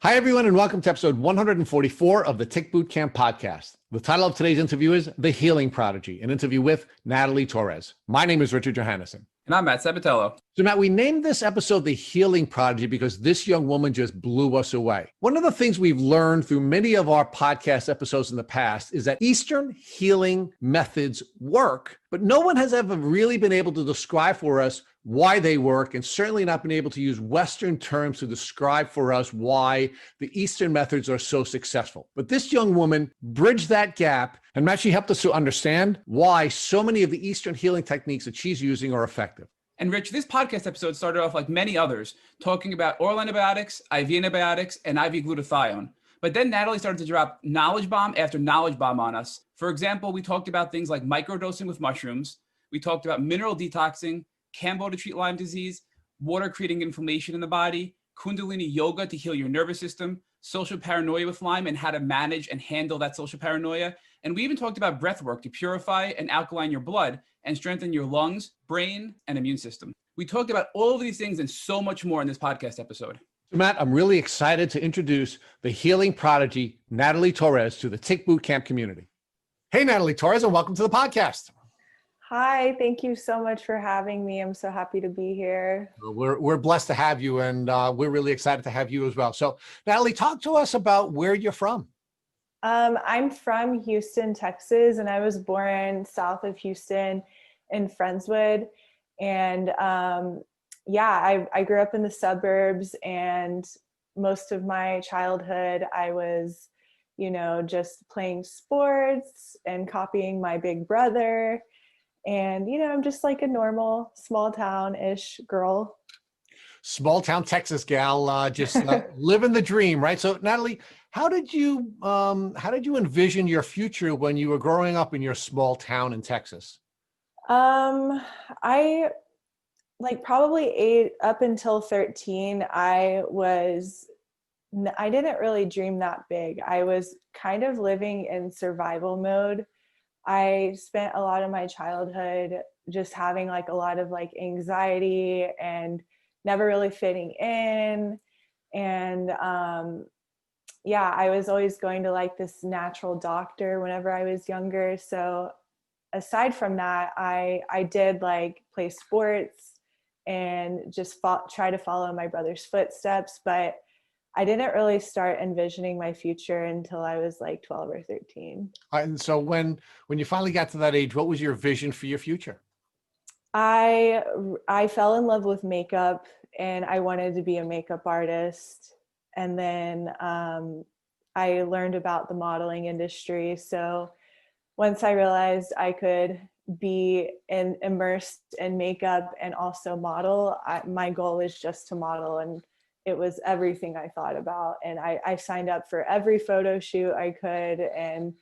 Hi, everyone, and welcome to episode 144 of the Tick Bootcamp podcast. The title of today's interview is The Healing Prodigy, an interview with Natalie Torres. My name is Richard Johannesson. And I'm Matt Sabatello. So, Matt, we named this episode The Healing Prodigy because this young woman just blew us away. One of the things we've learned through many of our podcast episodes in the past is that Eastern healing methods work, but no one has ever really been able to describe for us why they work, and certainly not been able to use Western terms to describe for us why the Eastern methods are so successful. But this young woman bridged that gap and actually helped us to understand why so many of the Eastern healing techniques that she's using are effective. And Rich, this podcast episode started off like many others, talking about oral antibiotics, IV antibiotics, and IV glutathione. But then Natalie started to drop knowledge bomb after knowledge bomb on us. For example, we talked about things like microdosing with mushrooms. We talked about mineral detoxing, Kambo to treat Lyme disease, water creating inflammation in the body, Kundalini yoga to heal your nervous system, social paranoia with Lyme and how to manage and handle that social paranoia. And we even talked about breath work to purify and alkaline your blood and strengthen your lungs, brain, and immune system. We talked about all of these things and so much more in this podcast episode. So, Matt, I'm really excited to introduce the healing prodigy, Natalie Torres, to the Tick Bootcamp community. Hey, Natalie Torres, and welcome to the podcast. Hi, thank you so much for having me. I'm so happy to be here. We're blessed to have you, and we're really excited to have you as well. So, Natalie, talk to us about where you're from. I'm from Houston, Texas, and I was born south of Houston in Friendswood. And I grew up in the suburbs, and most of my childhood I was, just playing sports and copying my big brother. And, I'm just like a normal small town-ish girl. Small town Texas gal, just living the dream, right? So, Natalie, how did you envision your future when you were growing up in your small town in Texas? I probably up until 13, I didn't really dream that big. I was kind of living in survival mode. I spent a lot of my childhood just having a lot of anxiety and never really fitting in. And I was always going to this natural doctor whenever I was younger. So aside from that, I did play sports and just try to follow my brother's footsteps. But I didn't really start envisioning my future until I was 12 or 13. And so when you finally got to that age, what was your vision for your future? I fell in love with makeup, and I wanted to be a makeup artist. And then I learned about the modeling industry. So once I realized I could be immersed in makeup and also model, my goal was just to model, and it was everything I thought about. And I signed up for every photo shoot I could, and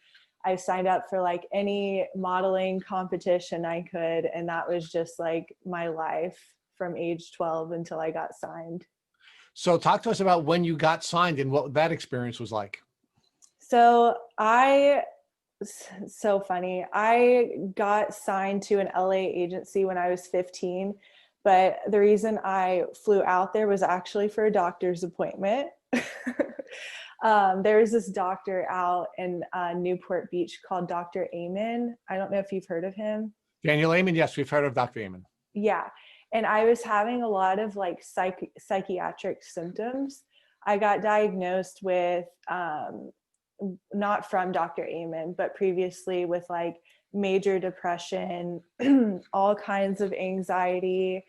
I signed up for any modeling competition I could. And that was just my life from age 12 until I got signed. So talk to us about when you got signed and what that experience was like. So so funny. I got signed to an LA agency when I was 15. But the reason I flew out there was actually for a doctor's appointment. There was this doctor out in Newport Beach called Dr. Amen. I don't know if you've heard of him. Daniel Amen, yes, we've heard of Dr. Amen. Yeah, and I was having a lot of psychiatric symptoms. I got diagnosed with, not from Dr. Amen, but previously with major depression, all kinds of anxiety.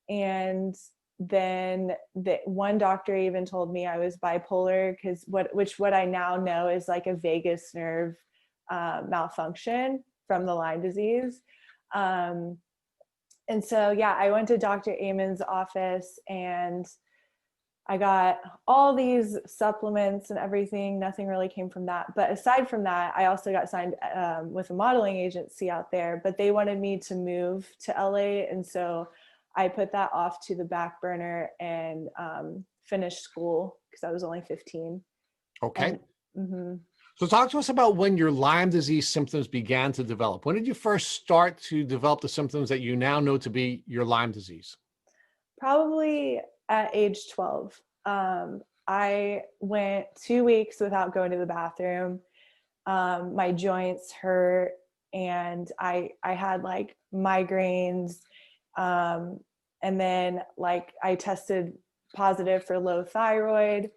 And then one doctor even told me I was bipolar, because what I now know is a vagus nerve malfunction from the Lyme disease. And so, I went to Dr. Amen's office, and I got all these supplements and everything. Nothing really came from that. But aside from that, I also got signed with a modeling agency out there, but they wanted me to move to LA. And so I put that off to the back burner and finished school because I was only 15. Okay. So talk to us about when your Lyme disease symptoms began to develop. When did you first start to develop the symptoms that you now know to be your Lyme disease? Probably at age 12. I went 2 weeks without going to the bathroom. My joints hurt, and I had like migraines. And then like I tested positive for low thyroid,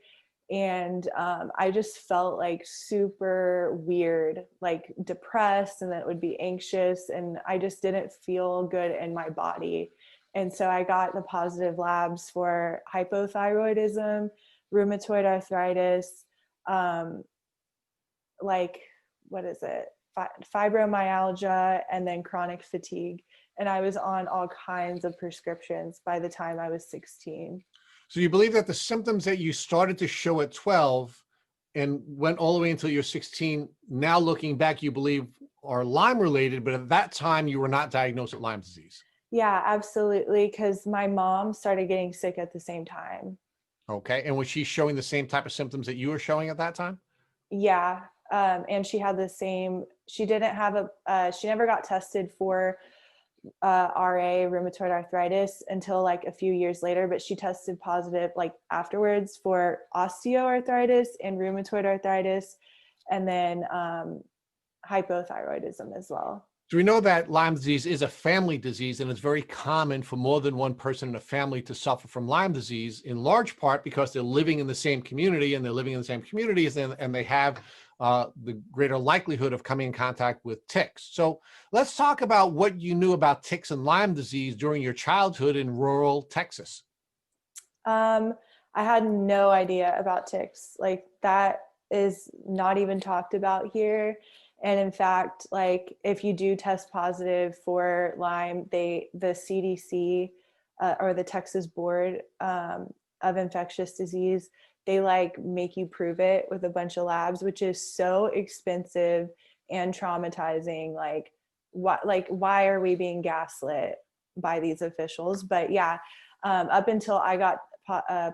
and I just felt like super weird, like depressed, and then it would be anxious, and I just didn't feel good in my body. And so I got the positive labs for hypothyroidism, rheumatoid arthritis, um, like what is it, fibromyalgia, and then chronic fatigue. And I was on all kinds of prescriptions by the time I was 16. So you believe that the symptoms that you started to show at 12 and went all the way until you're 16, now looking back, you believe are Lyme related, but at that time you were not diagnosed with Lyme disease. Yeah, absolutely. Because my mom started getting sick at the same time. Okay. And was she showing the same type of symptoms that you were showing at that time? Yeah. And she had the same, she didn't have she never got tested for RA, rheumatoid arthritis, until like a few years later, but she tested positive like afterwards for osteoarthritis and rheumatoid arthritis, and then hypothyroidism as well. So we know that Lyme disease is a family disease, and it's very common for more than one person in a family to suffer from Lyme disease, in large part because they're living in the same community, and they're living in the same communities, and they have the greater likelihood of coming in contact with ticks. So let's talk about what you knew about ticks and Lyme disease during your childhood in rural Texas. I had no idea about ticks. Like that is not even talked about here. And in fact, like if you do test positive for Lyme, the CDC or the Texas Board of Infectious Disease, they like make you prove it with a bunch of labs, which is so expensive and traumatizing. Like why are we being gaslit by these officials? But yeah, up until I got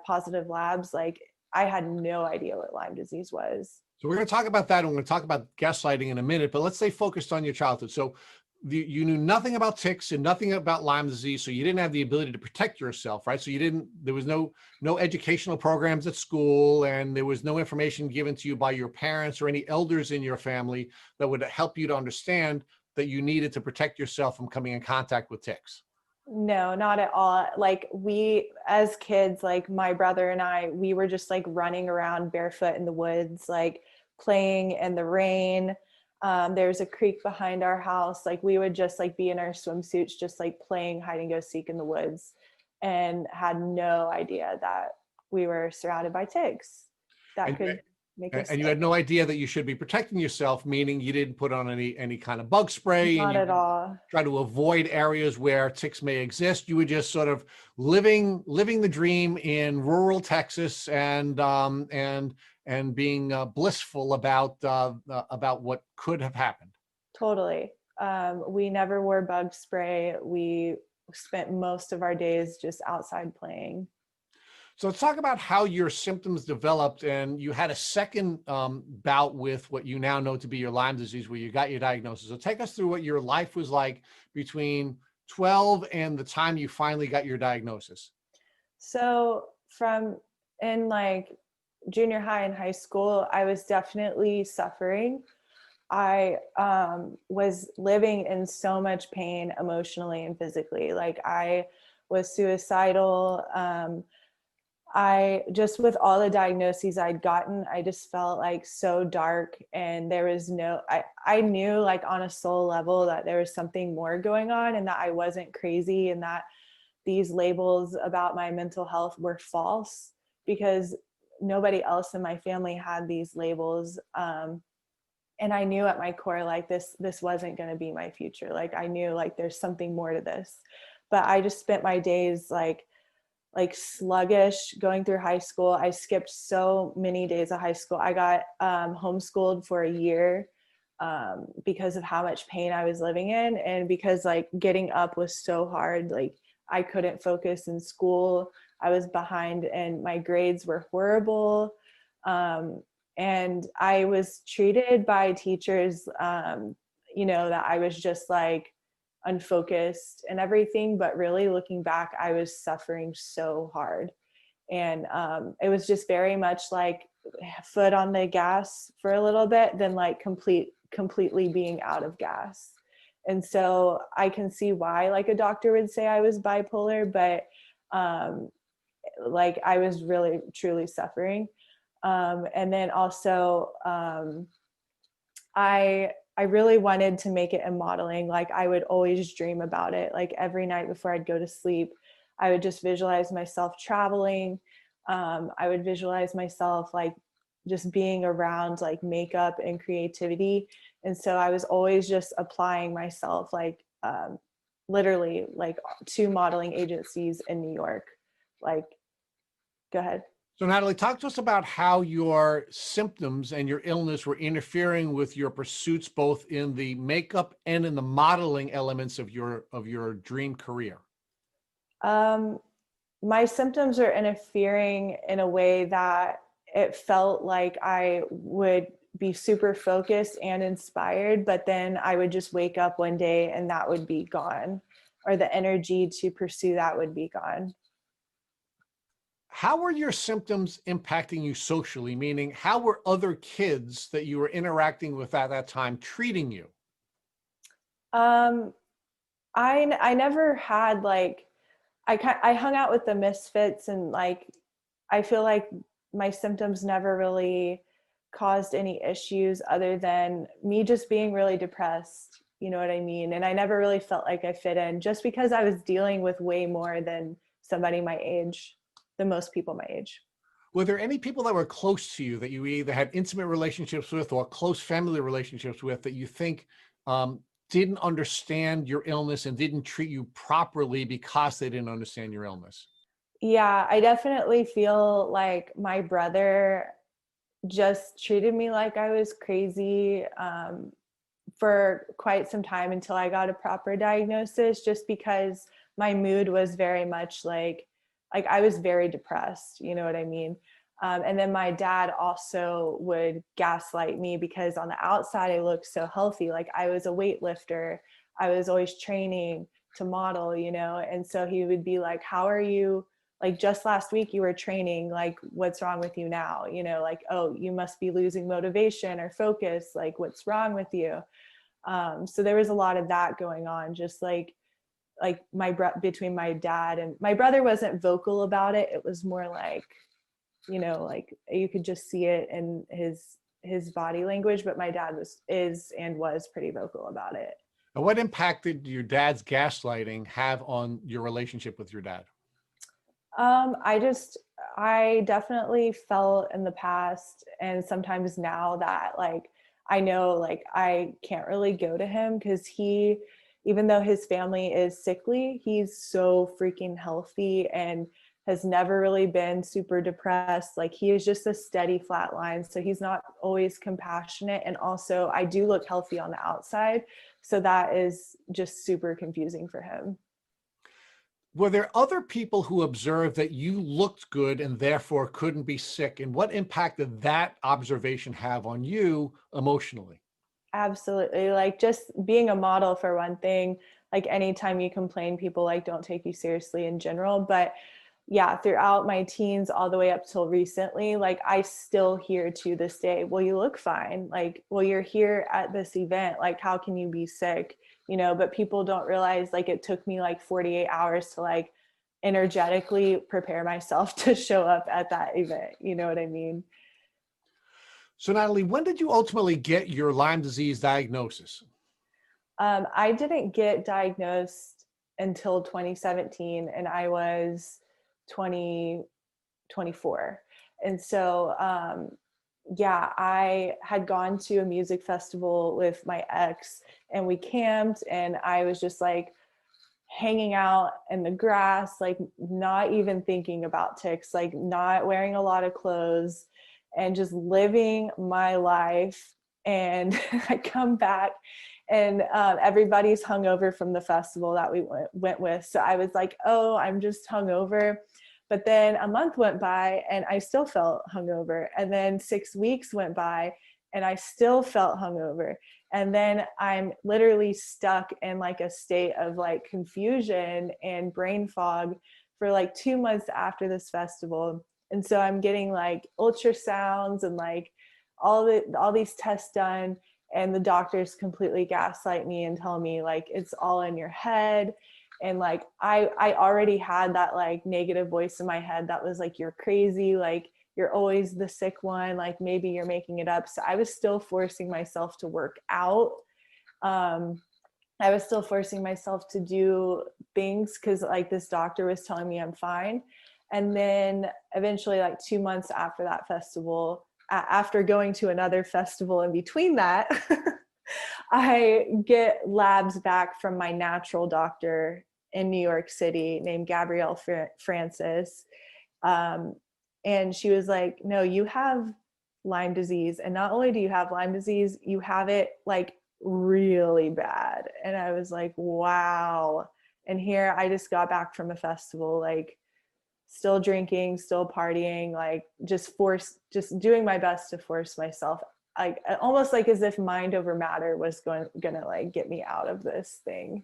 positive labs, like I had no idea what Lyme disease was. So we're going to talk about that, and we're going to talk about gaslighting in a minute, but let's stay focused on your childhood. So you knew nothing about ticks and nothing about Lyme disease, so you didn't have the ability to protect yourself, right? So there was no educational programs at school, and there was no information given to you by your parents or any elders in your family that would help you to understand that you needed to protect yourself from coming in contact with ticks. No, not at all. Like we, as kids, like my brother and I, we were just like running around barefoot in the woods, like playing in the rain. There's a creek behind our house. Like we would just like be in our swimsuits, just like playing hide and go seek in the woods, and had no idea that we were surrounded by ticks that could make us sick. And you had no idea that you should be protecting yourself, meaning you didn't put on any kind of bug spray. Not and you at all. try to avoid areas where ticks may exist. You were just sort of living the dream in rural Texas, and being blissful about what could have happened. Totally. We never wore bug spray. We spent most of our days just outside playing. So let's talk about how your symptoms developed, and you had a second bout with what you now know to be your Lyme disease, where you got your diagnosis. So take us through what your life was like between 12 and the time you finally got your diagnosis. So from in like junior high and high school, I was definitely suffering. I was living in so much pain emotionally and physically. Like I was suicidal. I just, with all the diagnoses I'd gotten, I just felt like so dark, and there was I knew like on a soul level that there was something more going on, and that I wasn't crazy, and that these labels about my mental health were false, because nobody else in my family had these labels. And I knew at my core, like this wasn't going to be my future. Like I knew like there's something more to this, but I just spent my days like sluggish going through high school. I skipped so many days of high school. I got homeschooled for a year because of how much pain I was living in, and because like getting up was so hard. Like I couldn't focus in school. I was behind, and my grades were horrible. And I was treated by teachers, that I was just like unfocused and everything, but really looking back, I was suffering so hard. And it was just very much like foot on the gas for a little bit, then like completely being out of gas. And so I can see why like a doctor would say I was bipolar, but like I was really truly suffering. And then also I really wanted to make it in modeling. Like I would always dream about it. Like every night before I'd go to sleep, I would just visualize myself traveling. I would visualize myself like just being around like makeup and creativity. And so I was always just applying myself like literally like to modeling agencies in New York. Like, go ahead. So Natalie, talk to us about how your symptoms and your illness were interfering with your pursuits, both in the makeup and in the modeling elements of your dream career. My symptoms are interfering in a way that it felt like I would be super focused and inspired, but then I would just wake up one day and that would be gone, or the energy to pursue that would be gone. How were your symptoms impacting you socially? Meaning, how were other kids that you were interacting with at that time treating you? I never had like, I hung out with the misfits, and like, I feel like my symptoms never really caused any issues other than me just being really depressed. You know what I mean? And I never really felt like I fit in, just because I was dealing with way more than somebody my age, than most people my age. Were there any people that were close to you that you either had intimate relationships with or close family relationships with that you think didn't understand your illness and didn't treat you properly because they didn't understand your illness? Yeah, I definitely feel like my brother just treated me like I was crazy for quite some time until I got a proper diagnosis, just because my mood was very much like I was very depressed, you know what I mean? And then my dad also would gaslight me because on the outside I looked so healthy. Like I was a weightlifter. I was always training to model, you know? And so he would be like, how are you? Like just last week you were training, like what's wrong with you now? You know, like, oh, you must be losing motivation or focus. Like what's wrong with you? So there was a lot of that going on, just like between my dad and my brother wasn't vocal about it. It was more like, you know, like you could just see it in his body language, but my dad was pretty vocal about it. And what impact did your dad's gaslighting have on your relationship with your dad? I definitely felt in the past and sometimes now that like I know like I can't really go to him because even though his family is sickly, he's so freaking healthy and has never really been super depressed. Like he is just a steady flat line. So he's not always compassionate. And also I do look healthy on the outside. So that is just super confusing for him. Were there other people who observed that you looked good and therefore couldn't be sick? And what impact did that observation have on you emotionally? Absolutely. Like just being a model for one thing, like anytime you complain, people like don't take you seriously in general. But yeah, throughout my teens, all the way up till recently, like I still hear to this day, well, you look fine. Like, well, you're here at this event. Like, how can you be sick? You know, but people don't realize like it took me like 48 hours to like energetically prepare myself to show up at that event. You know what I mean? So Natalie, when did you ultimately get your Lyme disease diagnosis? I didn't get diagnosed until 2017 and I was 24. And so, yeah, I had gone to a music festival with my ex and we camped and I was just like hanging out in the grass, like not even thinking about ticks, like not wearing a lot of clothes and just living my life. And I come back and everybody's hungover from the festival that we went with. So I was like, oh, I'm just hungover. But then a month went by and I still felt hungover. And then 6 weeks went by and I still felt hungover. And then I'm literally stuck in like a state of like confusion and brain fog for like 2 months after this festival. And so I'm getting like ultrasounds and like all these tests done, and the doctors completely gaslight me and tell me like it's all in your head. And like I already had that like negative voice in my head that was like, you're crazy, like you're always the sick one, like maybe you're making it up. So I was still forcing myself to work out. I was still forcing myself to do things because like this doctor was telling me I'm fine. And then eventually, like 2 months after that festival, after going to another festival in between that, I get labs back from my natural doctor in New York City named Gabrielle Francis. And she was like, no, you have Lyme disease. And not only do you have Lyme disease, you have it like really bad. And I was like, wow. And here I just got back from a festival, like still drinking, still partying, like just doing my best to force myself, like almost like as if mind over matter was gonna like get me out of this thing.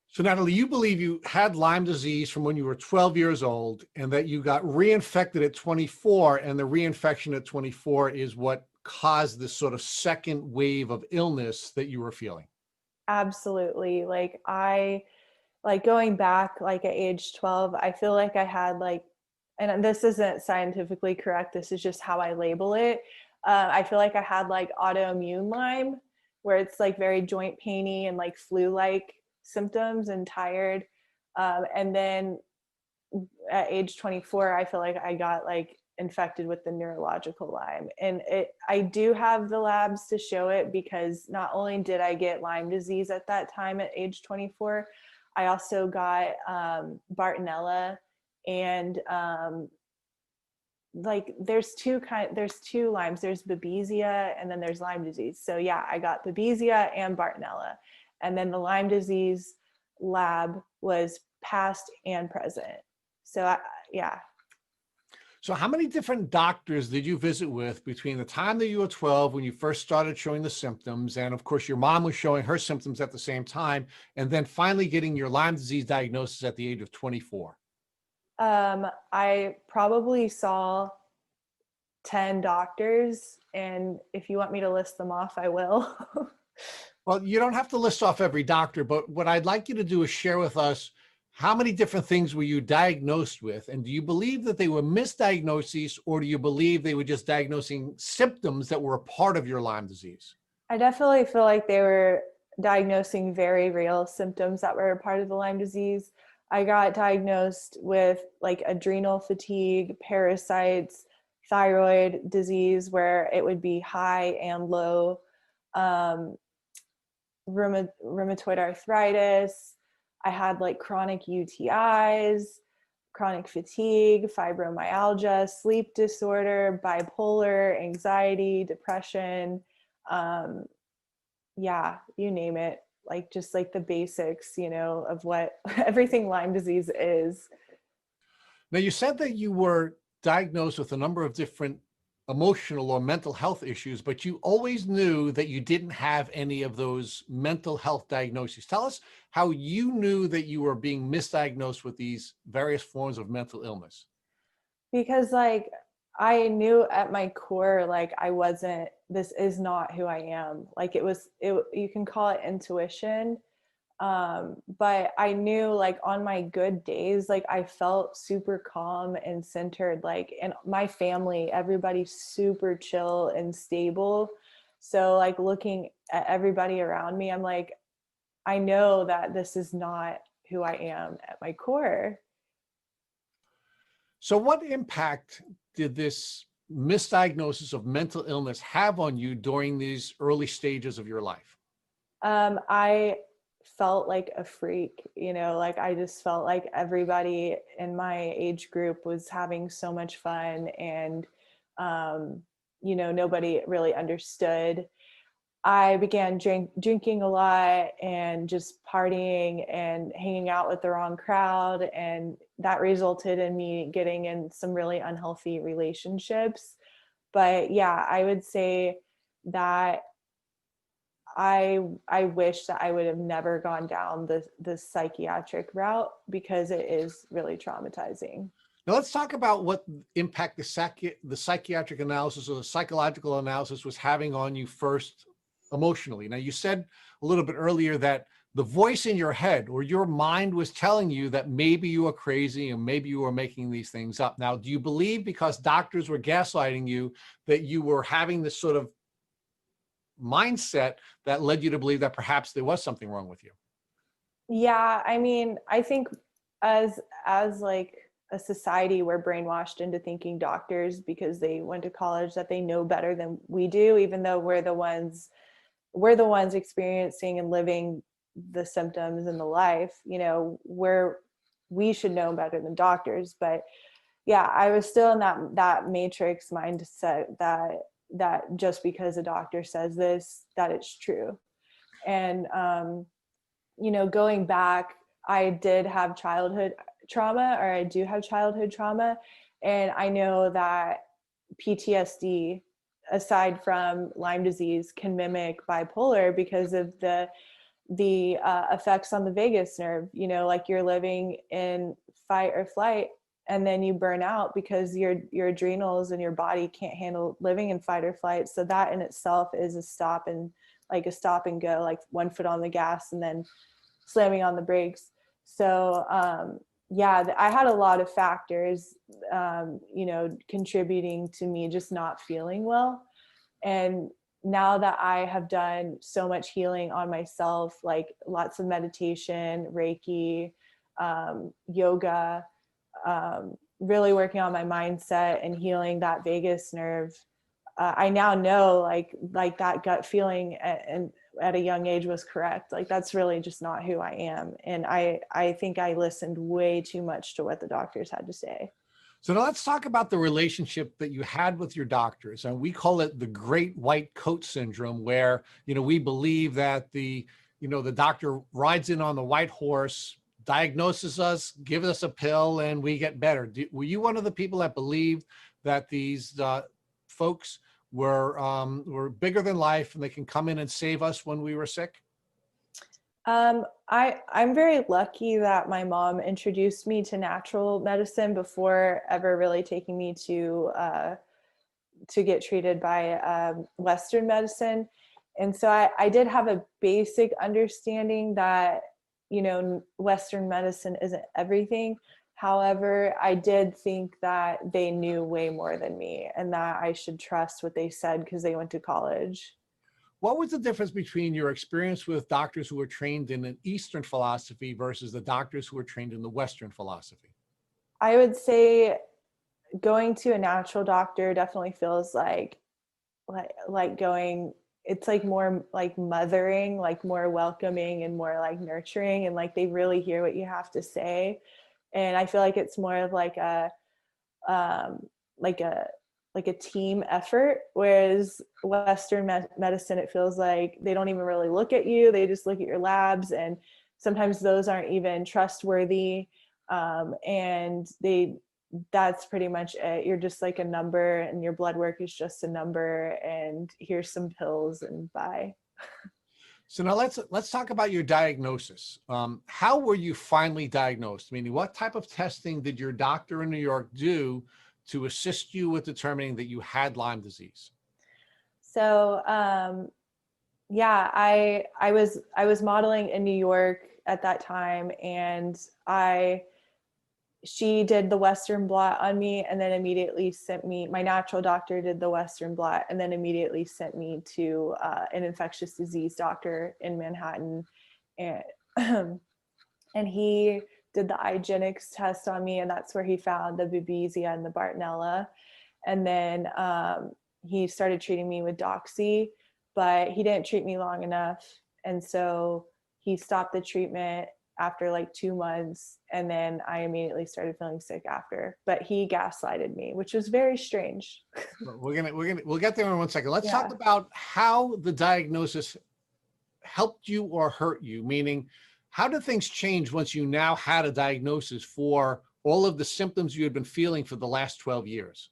So Natalie, you believe you had Lyme disease from when you were 12 years old and that you got reinfected at 24, and the reinfection at 24 is what caused this sort of second wave of illness that you were feeling. Absolutely. Like going back like at age 12, I feel like I had like, and this isn't scientifically correct, this is just how I label it. I feel like I had like autoimmune Lyme, where it's like very joint painy and like flu-like symptoms and tired. And then at age 24, I feel like I got like infected with the neurological Lyme. And I do have the labs to show it, because not only did I get Lyme disease at that time at age 24, I also got Bartonella, and like there's two Lymes. There's Babesia and then there's Lyme disease. So yeah, I got Babesia and Bartonella, and then the Lyme disease lab was past and present. So yeah. So how many different doctors did you visit with between the time that you were 12, when you first started showing the symptoms, and of course your mom was showing her symptoms at the same time, and then finally getting your Lyme disease diagnosis at the age of 24? I probably saw 10 doctors, and if you want me to list them off, I will. Well, you don't have to list off every doctor, but what I'd like you to do is share with us, how many different things were you diagnosed with? And do you believe that they were misdiagnoses, or do you believe they were just diagnosing symptoms that were a part of your Lyme disease? I definitely feel like they were diagnosing very real symptoms that were a part of the Lyme disease. I got diagnosed with like adrenal fatigue, parasites, thyroid disease, where it would be high and low, rheumatoid arthritis. I had like chronic UTIs, chronic fatigue, fibromyalgia, sleep disorder, bipolar, anxiety, depression. Yeah, you name it. Like just like the basics, of what everything Lyme disease is. Now, you said that you were diagnosed with a number of different emotional or mental health issues, but you always knew that you didn't have any of those mental health diagnoses. Tell us how you knew that you were being misdiagnosed with these various forms of mental illness. Because like I knew at my core, like this is not who I am. Like you can call it intuition. But I knew like on my good days, like I felt super calm and centered, like, and my family, everybody's super chill and stable. So like looking at everybody around me, I'm like, I know that this is not who I am at my core. So what impact did this misdiagnosis of mental illness have on you during these early stages of your life? I felt like a freak, like I just felt like everybody in my age group was having so much fun, and nobody really understood. I began drinking a lot and just partying and hanging out with the wrong crowd, and that resulted in me getting in some really unhealthy relationships. But yeah, I would say that I wish that I would have never gone down the psychiatric route, because it is really traumatizing. Now let's talk about what impact the psychiatric analysis or the psychological analysis was having on you first emotionally. Now you said a little bit earlier that the voice in your head or your mind was telling you that maybe you were crazy and maybe you were making these things up. Now, do you believe because doctors were gaslighting you that you were having this sort of mindset that led you to believe that perhaps there was something wrong with you? Yeah, I mean, I think as like a society, we're brainwashed into thinking doctors, because they went to college, that they know better than we do, even though we're the ones experiencing and living the symptoms and the life. We should know better than doctors. But yeah, I was still in that matrix mindset that just because a doctor says this, that it's true. And going back, I did have childhood trauma, or I do have childhood trauma. And I know that PTSD, aside from Lyme disease, can mimic bipolar because of the effects on the vagus nerve. Like you're living in fight or flight, and then you burn out because your adrenals and your body can't handle living in fight or flight. So that in itself is a stop and go, like one foot on the gas and then slamming on the brakes. So I had a lot of factors, contributing to me just not feeling well. And now that I have done so much healing on myself, like lots of meditation, Reiki, yoga, really working on my mindset and healing that vagus nerve, I now know like that gut feeling at a young age was correct. Like that's really just not who I am. And I think I listened way too much to what the doctors had to say. So now let's talk about the relationship that you had with your doctors. And we call it the great white coat syndrome, where, we believe that the doctor rides in on the white horse, diagnoses us, gives us a pill, and we get better. Were you one of the people that believed that these folks were bigger than life and they can come in and save us when we were sick? I'm very lucky that my mom introduced me to natural medicine before ever really taking me to get treated by Western medicine. And so I did have a basic understanding that, Western medicine isn't everything. However, I did think that they knew way more than me and that I should trust what they said because they went to college. What was the difference between your experience with doctors who were trained in an Eastern philosophy versus the doctors who were trained in the Western philosophy? I would say going to a natural doctor definitely feels like going, it's like more like mothering, like more welcoming and more like nurturing, and like they really hear what you have to say. And I feel like it's more of like a team effort, whereas Western medicine, it feels like they don't even really look at you. They just look at your labs, and sometimes those aren't even trustworthy. And that's pretty much it. You're just like a number, and your blood work is just a number, and here's some pills and bye. So now let's talk about your diagnosis. How were you finally diagnosed? Meaning, what type of testing did your doctor in New York do to assist you with determining that you had Lyme disease? So I was modeling in New York at that time, and she did the Western blot on me, and then immediately sent me, my natural doctor did the Western blot, and then immediately sent me to an infectious disease doctor in Manhattan. And, and he did the IGeneX test on me, and that's where he found the Babesia and the Bartonella. And then he started treating me with Doxy, but he didn't treat me long enough. And so he stopped the treatment after like 2 months, and then I immediately started feeling sick after. But he gaslighted me, which was very strange. We'll get there in 1 second. Let's talk about how the diagnosis helped you or hurt you. Meaning, how did things change once you now had a diagnosis for all of the symptoms you had been feeling for the last 12 years?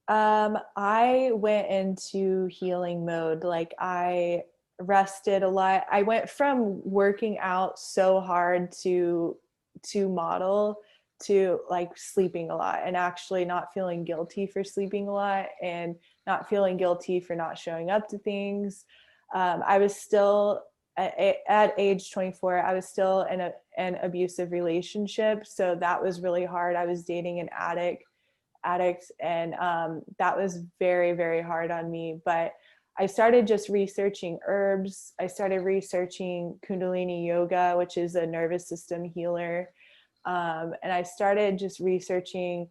I went into healing mode. Like I rested a lot. I went from working out so hard to model to like sleeping a lot, and actually not feeling guilty for sleeping a lot, and not feeling guilty for not showing up to things. I was still at age 24, I was still in an abusive relationship. So that was really hard. I was dating an addict, and that was very, very hard on me. But I started just researching herbs. I started researching Kundalini yoga, which is a nervous system healer. And I started just researching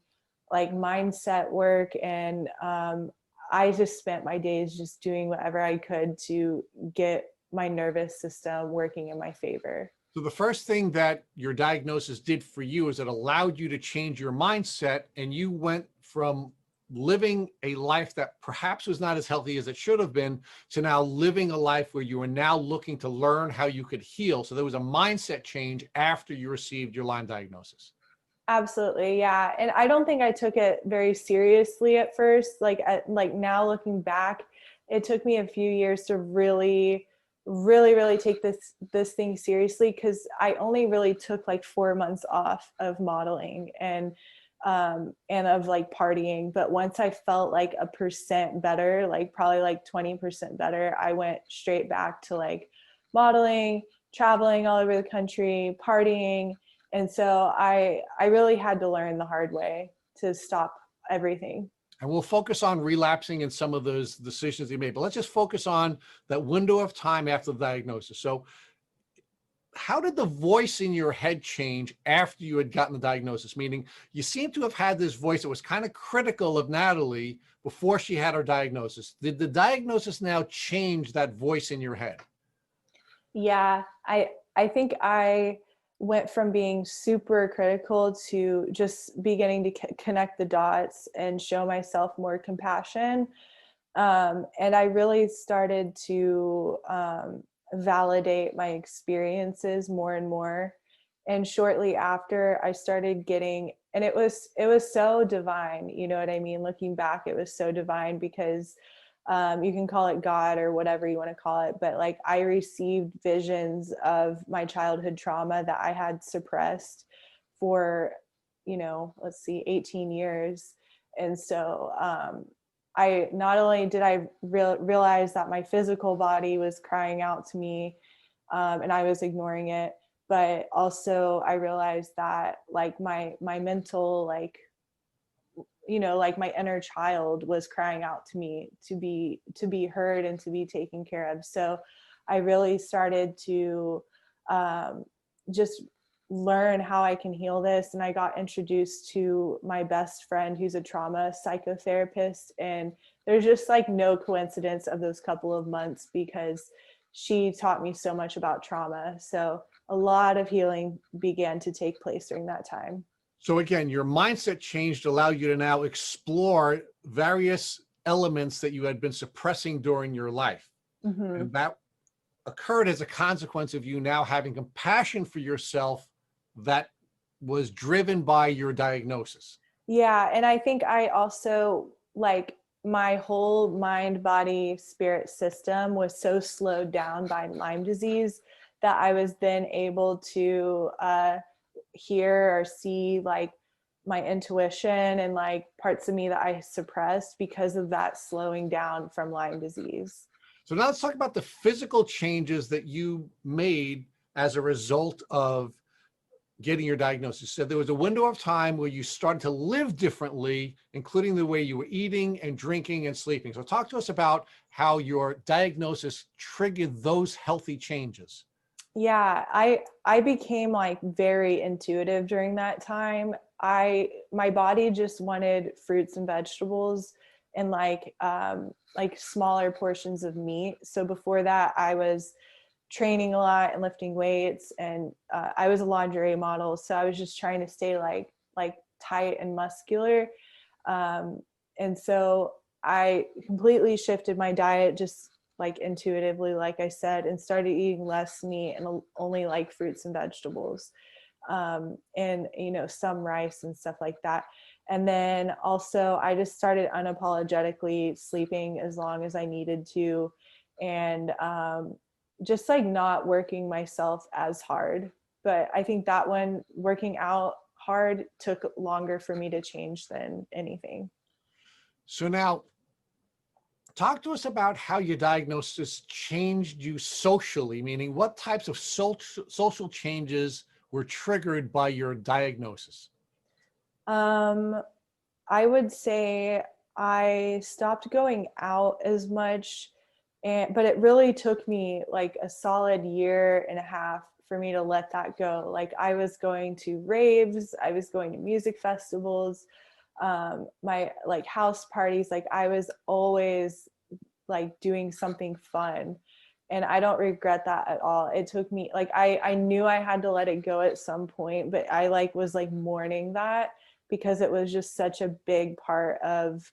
like mindset work. And I just spent my days just doing whatever I could to get my nervous system working in my favor. So the first thing that your diagnosis did for you is it allowed you to change your mindset, and you went from living a life that perhaps was not as healthy as it should have been to now living a life where you are now looking to learn how you could heal. So there was a mindset change after you received your Lyme diagnosis. Absolutely. Yeah. And I don't think I took it very seriously at first. Like now looking back, it took me a few years to really take this thing seriously, because I only really took like 4 months off of modeling and of like partying. But once I felt like 1% better, like probably like 20% better, I went straight back to like modeling, traveling all over the country, partying. And so I really had to learn the hard way to stop everything. And we'll focus on relapsing and some of those decisions you made, but let's just focus on that window of time after the diagnosis. So how did the voice in your head change after you had gotten the diagnosis? Meaning you seem to have had this voice that was kind of critical of Natalie before she had her diagnosis. Did the diagnosis now change that voice in your head? Yeah, I think I went from being super critical to just beginning to connect the dots and show myself more compassion. And I really started to validate my experiences more and more. And shortly after, I started getting, and it was so divine, you know what I mean? Looking back, it was so divine, because you can call it God or whatever you want to call it, but like I received visions of my childhood trauma that I had suppressed for, let's see, 18 years. And so I not only did I realize that my physical body was crying out to me, and I was ignoring it, but also I realized that like my mental, like, like my inner child was crying out to me to be heard and to be taken care of. So I really started to just learn how I can heal this. And I got introduced to my best friend, who's a trauma psychotherapist. And there's just like no coincidence of those couple of months, because she taught me so much about trauma. So a lot of healing began to take place during that time. So again, your mindset change to allow you to now explore various elements that you had been suppressing during your life. Mm-hmm. And that occurred as a consequence of you now having compassion for yourself that was driven by your diagnosis. Yeah. And I think I also, like, my whole mind, body, spirit system was so slowed down by Lyme disease that I was then able to hear or see like my intuition and like parts of me that I suppressed because of that slowing down from Lyme disease. So now let's talk about the physical changes that you made as a result of getting your diagnosis. So there was a window of time where you started to live differently, including the way you were eating and drinking and sleeping. So talk to us about how your diagnosis triggered those healthy changes. Yeah, I became like very intuitive during that time. My body just wanted fruits and vegetables and like smaller portions of meat. So before that, I was training a lot and lifting weights, and I was a lingerie model, so I was just trying to stay like tight and muscular. And so I completely shifted my diet just like intuitively, like I said, and started eating less meat and only like fruits and vegetables, and some rice and stuff like that. And then also I just started unapologetically sleeping as long as I needed to. and just like not working myself as hard. But I think that one, working out hard, took longer for me to change than anything. So now, talk to us about how your diagnosis changed you socially, meaning what types of social changes were triggered by your diagnosis? I would say I stopped going out as much, but it really took me like a solid year and a half for me to let that go. Like I was going to raves, I was going to music festivals, my like house parties, like I was always like doing something fun. And I don't regret that at all. It took me like, I knew I had to let it go at some point, but I like was like mourning that because it was just such a big part of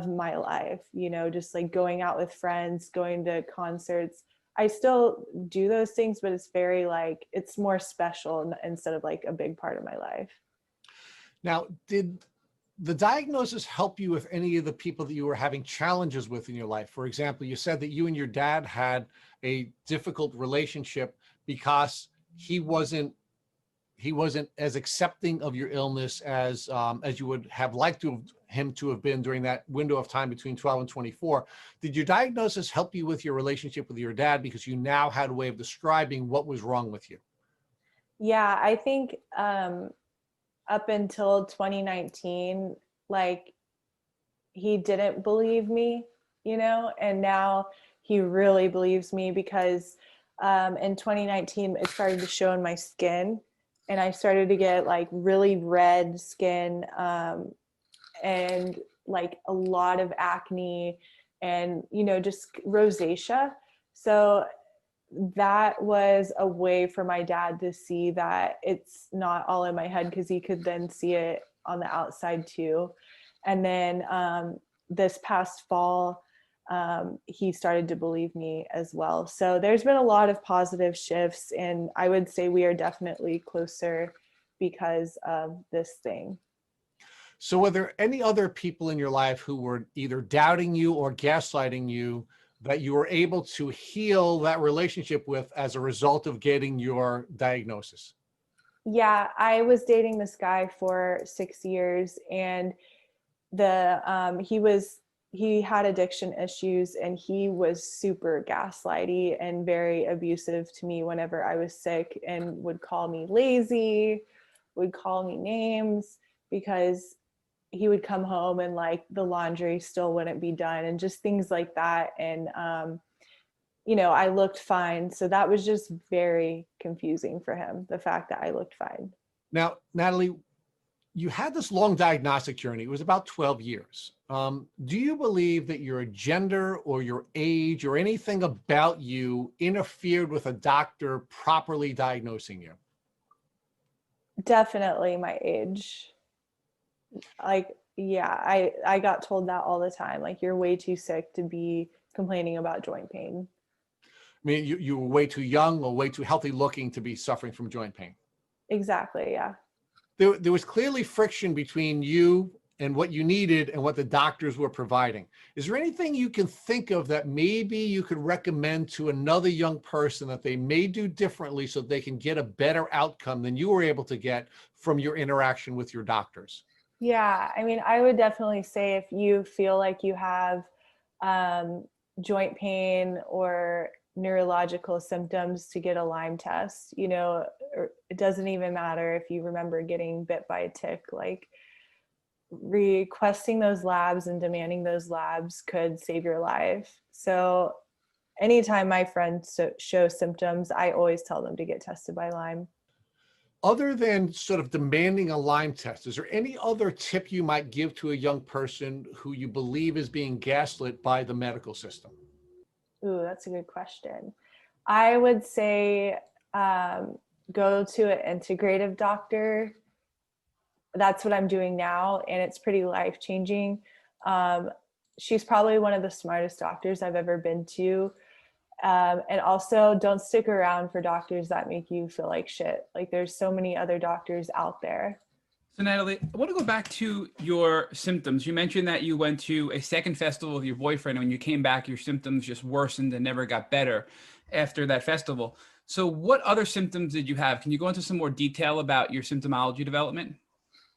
my life, you know, just like going out with friends, going to concerts. I still do those things, but it's very like, it's more special instead of like a big part of my life. Now, did the diagnosis help you with any of the people that you were having challenges with in your life? For example, you said that you and your dad had a difficult relationship because he wasn't as accepting of your illness as you would have liked him to have been during that window of time between 12 and 24. Did your diagnosis help you with your relationship with your dad because you now had a way of describing what was wrong with you? Yeah, I think up until 2019, like he didn't believe me, you know, and now he really believes me because in 2019, it started to show in my skin and I started to get like really red skin and like a lot of acne and, you know, just rosacea. So that was a way for my dad to see that it's not all in my head because he could then see it on the outside too. And then this past fall, he started to believe me as well. So there's been a lot of positive shifts, and I would say we are definitely closer because of this thing. So were there any other people in your life who were either doubting you or gaslighting you that you were able to heal that relationship with as a result of getting your diagnosis? Yeah, I was dating this guy for 6 years, and he had addiction issues, and he was super gaslighty and very abusive to me whenever I was sick, and would call me lazy, would call me names because he would come home and like the laundry still wouldn't be done and just things like that. And you know, I looked fine, so that was just very confusing for him, the fact that I looked fine. Now, Natalie, you had this long diagnostic journey. It was about 12 years. Do you believe that your gender or your age or anything about you interfered with a doctor properly diagnosing you? Definitely my age. Like, yeah, I got told that all the time. Like, you're way too sick to be complaining about joint pain. I mean, you were way too young or way too healthy looking to be suffering from joint pain. Exactly, yeah. There was clearly friction between you and what you needed and what the doctors were providing. Is there anything you can think of that maybe you could recommend to another young person that they may do differently so they can get a better outcome than you were able to get from your interaction with your doctors? Yeah, I mean, I would definitely say if you feel like you have joint pain or neurological symptoms, to get a Lyme test. You know, it doesn't even matter if you remember getting bit by a tick. Like, requesting those labs and demanding those labs could save your life. So anytime my friends show symptoms, I always tell them to get tested by Lyme. Other than sort of demanding a Lyme test, is there any other tip you might give to a young person who you believe is being gaslit by the medical system? Ooh, that's a good question. I would say go to an integrative doctor. That's what I'm doing now, and it's pretty life-changing. She's probably one of the smartest doctors I've ever been to. And also, don't stick around for doctors that make you feel like shit. Like, there's so many other doctors out there. So Natalie, I want to go back to your symptoms. You mentioned that you went to a second festival with your boyfriend, and when you came back, your symptoms just worsened and never got better after that festival. So what other symptoms did you have? Can you go into some more detail about your symptomology development?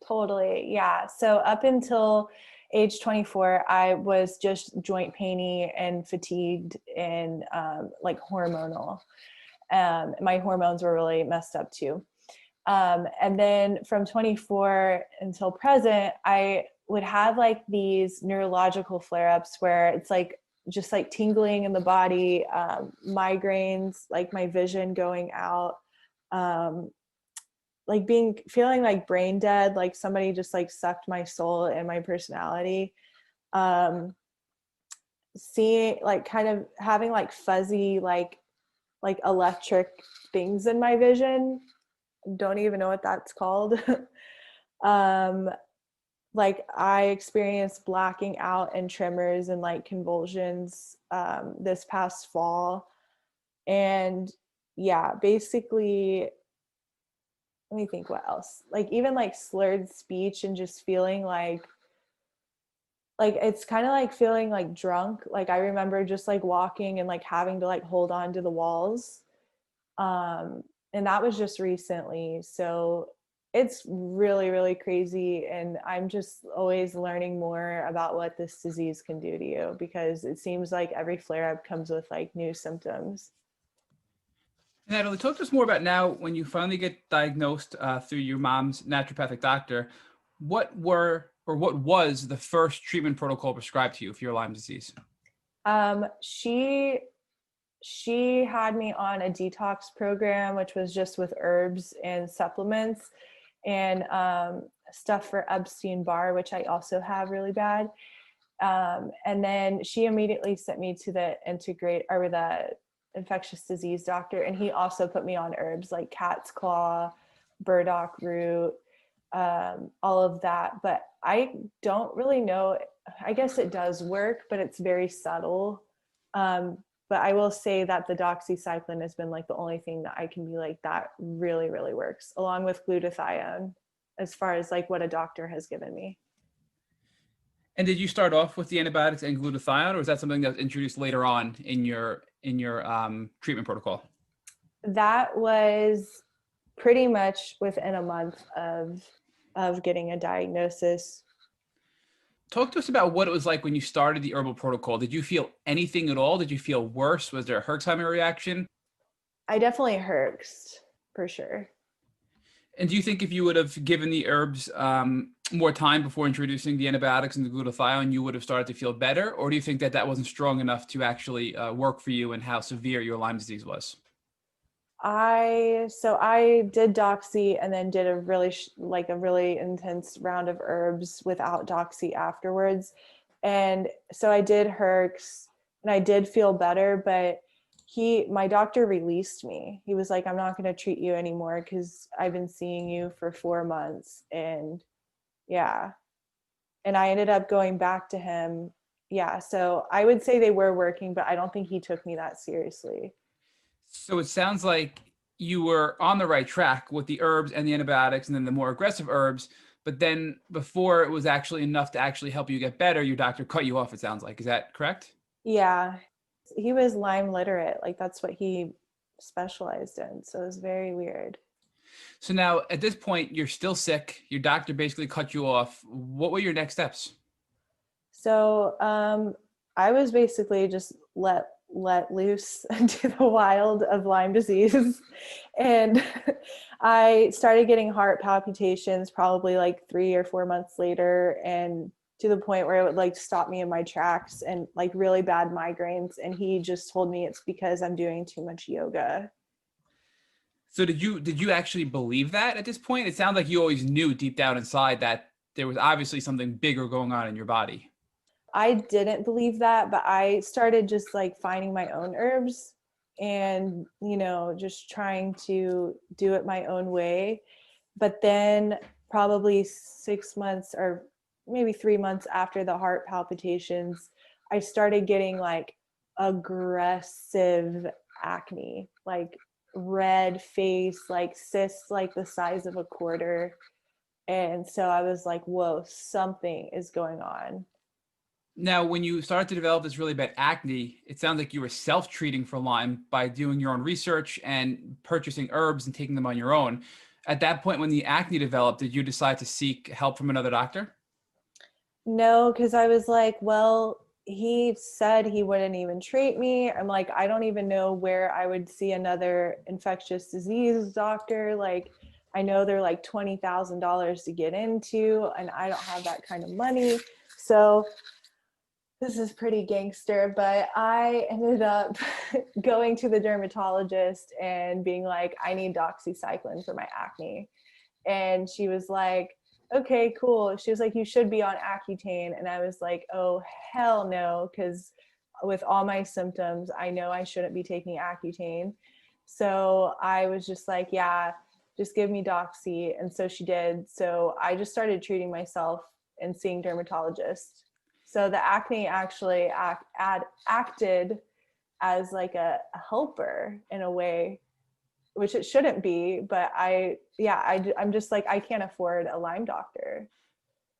Totally. Yeah. So up until age 24, I was just joint painy and fatigued and like hormonal. My hormones were really messed up too. And then from 24 until present, I would have like these neurological flare-ups where it's like just like tingling in the body, migraines, like my vision going out, like feeling like brain dead, like somebody just like sucked my soul and my personality. Seeing like kind of having like fuzzy like electric things in my vision. Don't even know what that's called. Like I experienced blacking out and tremors and like convulsions this past fall. And yeah, basically, let me think what else. Like even like slurred speech and just feeling like it's kind of like feeling like drunk. Like I remember just like walking and like having to like hold on to the walls. And that was just recently. So it's really, really crazy. And I'm just always learning more about what this disease can do to you, because it seems like every flare up comes with like new symptoms. Natalie, talk to us more about now when you finally get diagnosed through your mom's naturopathic doctor. What was the first treatment protocol prescribed to you for your Lyme disease? She had me on a detox program, which was just with herbs and supplements and stuff for Epstein-Barr, which I also have really bad. And then she immediately sent me to the infectious disease doctor, and he also put me on herbs like cat's claw, burdock root, all of that. But I don't really know. I guess it does work, but it's very subtle. But I will say that the doxycycline has been like the only thing that I can be like, that really, really works, along with glutathione, as far as like what a doctor has given me. And did you start off with the antibiotics and glutathione, or was that something that was introduced later on in your treatment protocol? That was pretty much within a month of getting a diagnosis. Talk to us about what it was like when you started the herbal protocol. Did you feel anything at all? Did you feel worse? Was there a Herxheimer reaction? I definitely herxed for sure. And do you think if you would have given the herbs more time before introducing the antibiotics and the glutathione, you would have started to feel better? Or do you think that that wasn't strong enough to actually work for you and how severe your Lyme disease was? I did doxy and then did a really intense round of herbs without doxy afterwards. And so I did herx and I did feel better, but my doctor released me. He was like, I'm not going to treat you anymore because I've been seeing you for 4 months. And yeah. And I ended up going back to him. Yeah. So I would say they were working, but I don't think he took me that seriously. So it sounds like you were on the right track with the herbs and the antibiotics and then the more aggressive herbs. But then before it was actually enough to actually help you get better, your doctor cut you off, it sounds like. Is that correct? Yeah. He was Lyme literate. Like that's what he specialized in. So it was very weird. So now at this point, you're still sick. Your doctor basically cut you off. What were your next steps? So I was basically just let loose into the wild of Lyme disease. And I started getting heart palpitations probably like 3 or 4 months later, and to the point where it would like stop me in my tracks, and like really bad migraines. And he just told me it's because I'm doing too much yoga. So did you actually believe that at this point? It sounds like you always knew deep down inside that there was obviously something bigger going on in your body. I didn't believe that, but I started just like finding my own herbs and, just trying to do it my own way. But then probably 6 months or maybe 3 months after the heart palpitations, I started getting like aggressive acne, like red face, like cysts like the size of a quarter. And so I was like, whoa, something is going on. Now, when you started to develop this really bad acne, it sounds like you were self-treating for Lyme by doing your own research and purchasing herbs and taking them on your own. At that point, when the acne developed, did you decide to seek help from another doctor? No, because I was like, well, he said he wouldn't even treat me. I'm like, I don't even know where I would see another infectious disease doctor. Like, I know they're like $20,000 to get into, and I don't have that kind of money. So this is pretty gangster, but I ended up going to the dermatologist and being like, I need doxycycline for my acne. And she was like, okay, cool. She was like, you should be on Accutane. And I was like, oh, hell no. Because with all my symptoms, I know I shouldn't be taking Accutane. So I was just like, yeah, just give me Doxy. And so she did. So I just started treating myself and seeing dermatologists. So the acne actually acted as like a helper in a way, which it shouldn't be, but I'm just like, I can't afford a Lyme doctor.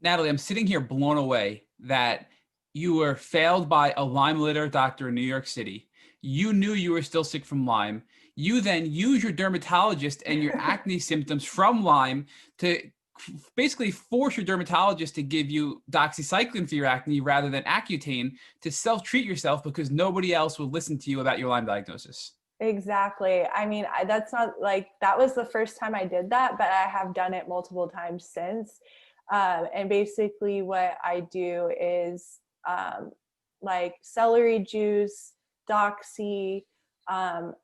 Natalie, I'm sitting here blown away that you were failed by a Lyme litter doctor in New York City. You knew you were still sick from Lyme. You then use your dermatologist and your acne symptoms from Lyme to basically force your dermatologist to give you doxycycline for your acne rather than Accutane to self-treat yourself because nobody else will listen to you about your Lyme diagnosis. Exactly. I mean, that's not like, that was the first time I did that, but I have done it multiple times since. And basically what I do is like celery juice, doxy,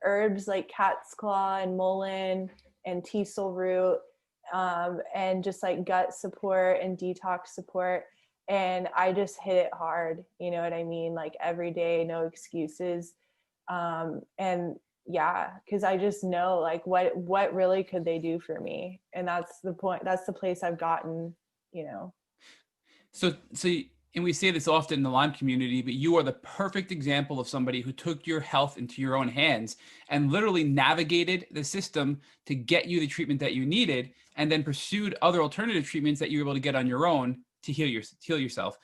herbs like cat's claw and mullein and teasel root, and just like gut support and detox support. And I just hit it hard, you know what I mean? Like every day, no excuses. And yeah, because I just know like what really could they do for me? And that's the point. That's the place I've gotten, you know. And we say this often in the Lyme community, but you are the perfect example of somebody who took your health into your own hands and literally navigated the system to get you the treatment that you needed, and then pursued other alternative treatments that you were able to get on your own to heal yourself.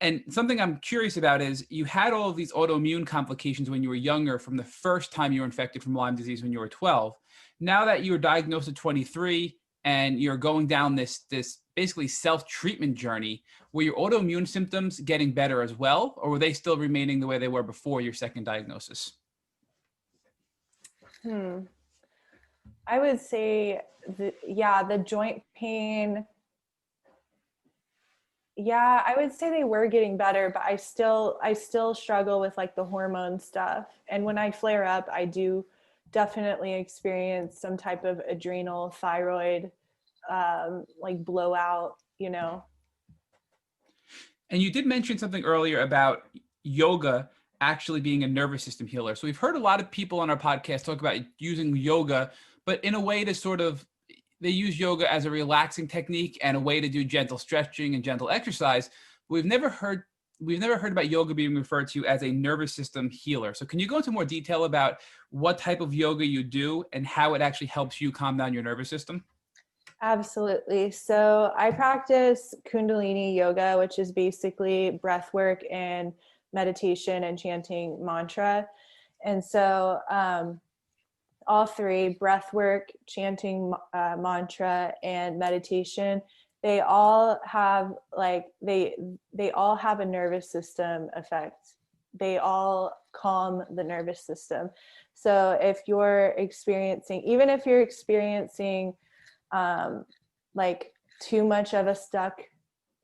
And something I'm curious about is you had all of these autoimmune complications when you were younger from the first time you were infected from Lyme disease when you were 12. Now that you were diagnosed at 23 and you're going down this basically self-treatment journey, were your autoimmune symptoms getting better as well, or were they still remaining the way they were before your second diagnosis? I would say the joint pain. Yeah, I would say they were getting better, but I still struggle with like the hormone stuff. And when I flare up, I do definitely experience some type of adrenal thyroid like blowout, you know. And you did mention something earlier about yoga actually being a nervous system healer. So we've heard a lot of people on our podcast talk about using yoga, but in a way to sort of, they use yoga as a relaxing technique and a way to do gentle stretching and gentle exercise. We've never heard about yoga being referred to as a nervous system healer. So can you go into more detail about what type of yoga you do and how it actually helps you calm down your nervous system? Absolutely. So I practice Kundalini yoga, which is basically breath work and meditation and chanting mantra. And so all three, breath work, chanting mantra, and meditation, they all have like they all have a nervous system effect. They all calm the nervous system. So if you're experiencing like too much of a stuck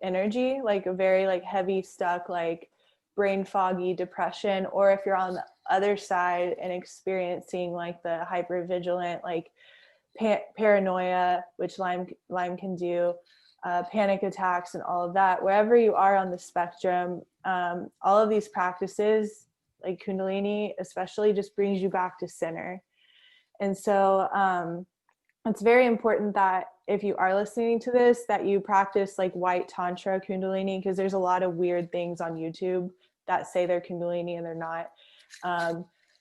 energy, like a very like heavy stuck, like brain foggy depression, or if you're on the other side and experiencing like the hypervigilant, like paranoia, which Lyme can do, panic attacks and all of that, wherever you are on the spectrum, all of these practices like Kundalini especially just brings you back to center. And so it's very important that if you are listening to this, that you practice like white tantra Kundalini, because there's a lot of weird things on YouTube that say they're Kundalini and they're not.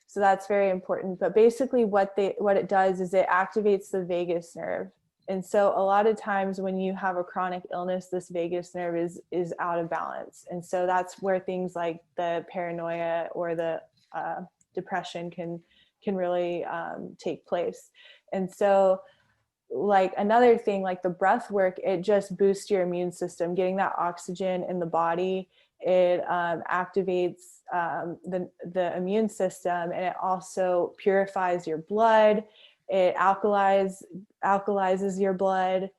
So that's very important. But basically what it does is it activates the vagus nerve. And so a lot of times when you have a chronic illness, this vagus nerve is out of balance. And so that's where things like the paranoia or the depression can really take place. And so like another thing, like the breath work, it just boosts your immune system, getting that oxygen in the body. It activates the immune system, and it also purifies your blood. It alkalizes your blood.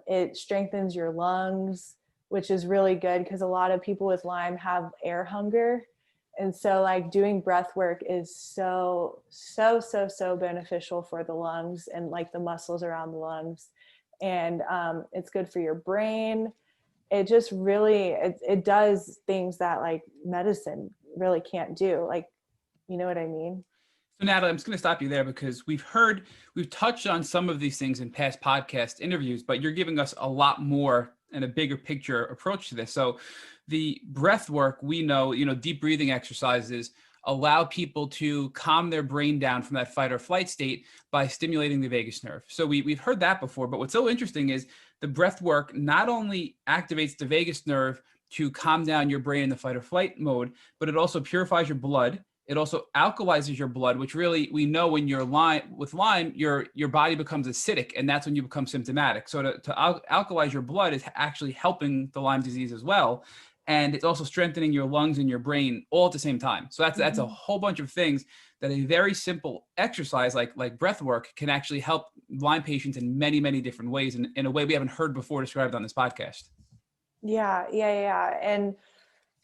It strengthens your lungs, which is really good because a lot of people with Lyme have air hunger. And so like doing breath work is so beneficial for the lungs and like the muscles around the lungs. And it's good for your brain. It just really, it does things that like medicine really can't do. Like, you know what I mean? So Natalie, I'm just going to stop you there because we've touched on some of these things in past podcast interviews, but you're giving us a lot more and a bigger picture approach to this. So the breath work, we know, deep breathing exercises allow people to calm their brain down from that fight or flight state by stimulating the vagus nerve. So we've heard that before, but what's so interesting is the breath work not only activates the vagus nerve to calm down your brain in the fight or flight mode, but it also purifies your blood. It also alkalizes your blood, which really we know when you're with Lyme, your body becomes acidic, and that's when you become symptomatic. So to alkalize your blood is actually helping the Lyme disease as well. And it's also strengthening your lungs and your brain all at the same time. So that's a whole bunch of things that a very simple exercise like breath work can actually help Lyme patients in many, many different ways, in a way we haven't heard before described on this podcast. Yeah. And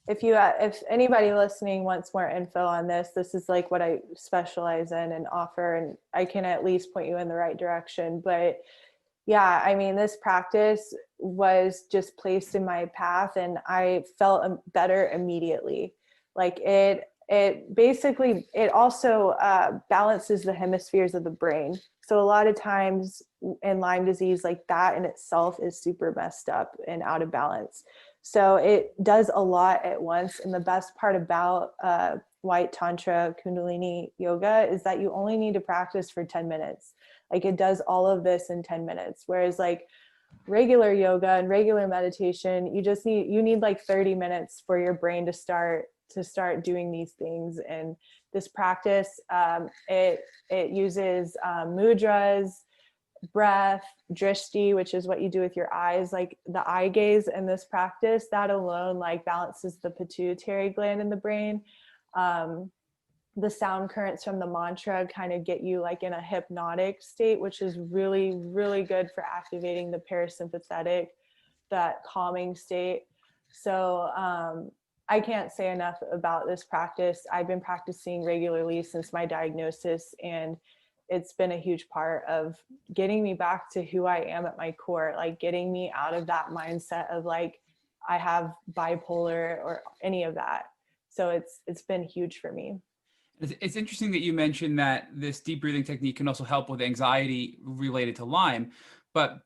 if anybody listening wants more info on this is like what I specialize in and offer, and I can at least point you in the right direction. But yeah, I mean, this practice was just placed in my path and I felt better immediately. Like it basically, it also balances the hemispheres of the brain. So a lot of times in Lyme disease, like that in itself is super messed up and out of balance. So it does a lot at once. And the best part about White Tantra Kundalini yoga is that you only need to practice for 10 minutes. Like it does all of this in 10 minutes. Whereas like regular yoga and regular meditation, you need like 30 minutes for your brain to start doing these things. And this practice, it uses mudras, breath, drishti, which is what you do with your eyes, like the eye gaze in this practice, that alone like balances the pituitary gland in the brain. The sound currents from the mantra kind of get you like in a hypnotic state, which is really, really good for activating the parasympathetic, that calming state. So I can't say enough about this practice. I've been practicing regularly since my diagnosis, and it's been a huge part of getting me back to who I am at my core, like getting me out of that mindset of like, I have bipolar or any of that. So it's been huge for me. It's interesting that you mentioned that this deep breathing technique can also help with anxiety related to Lyme, but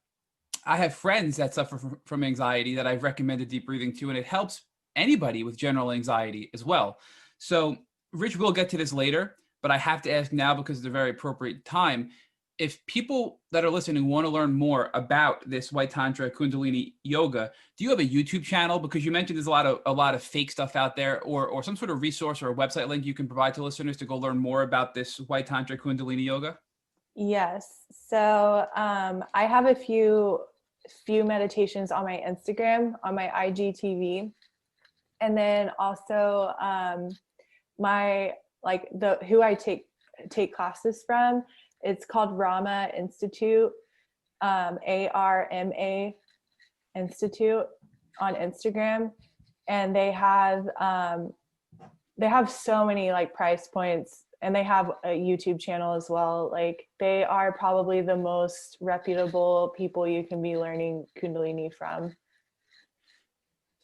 I have friends that suffer from anxiety that I've recommended deep breathing to, and it helps anybody with general anxiety as well. So Rich, we'll get to this later, but I have to ask now because it's a very appropriate time. If people that are listening want to learn more about this White Tantra Kundalini yoga, do you have a YouTube channel? Because you mentioned there's a lot of fake stuff out there, or some sort of resource or a website link you can provide to listeners to go learn more about this White Tantra Kundalini yoga? Yes. So I have a few meditations on my Instagram, on my IGTV, and then also who I take classes from. It's called Rama Institute, ARMA Institute on Instagram. And they have so many like price points, and they have a YouTube channel as well. Like they are probably the most reputable people you can be learning Kundalini from.